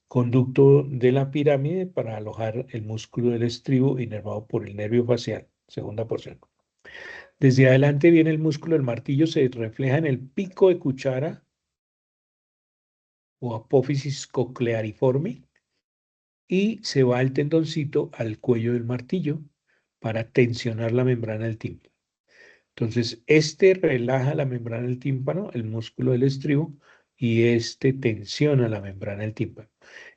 conducto de la pirámide para alojar el músculo del estribo inervado por el nervio facial, segunda porción. Desde adelante viene el músculo del martillo, se refleja en el pico de cuchara o apófisis cocleariforme y se va el tendoncito al cuello del martillo para tensionar la membrana del tímpano. Entonces, este relaja la membrana del tímpano, el músculo del estribo, y este tensiona la membrana del tímpano.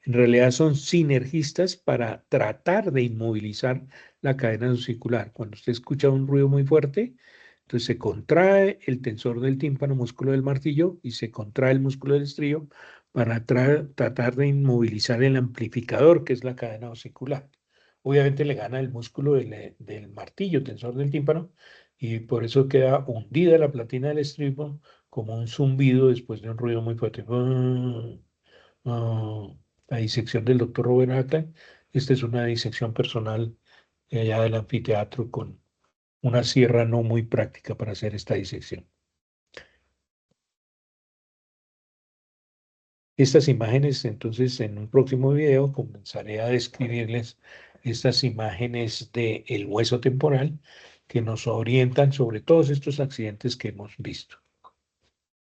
En realidad son sinergistas para tratar de inmovilizar la cadena subcircular. Cuando usted escucha un ruido muy fuerte, entonces se contrae el tensor del tímpano, músculo del martillo, y se contrae el músculo del estribo para tratar de inmovilizar el amplificador, que es la cadena vesicular. Obviamente le gana el músculo del martillo, tensor del tímpano, y por eso queda hundida la platina del estribo como un zumbido después de un ruido muy fuerte. La disección del doctor Robert Ackland. Esta es una disección personal de allá del anfiteatro con una sierra no muy práctica para hacer esta disección. Estas imágenes, entonces, en un próximo video comenzaré a describirles estas imágenes del hueso temporal que nos orientan sobre todos estos accidentes que hemos visto.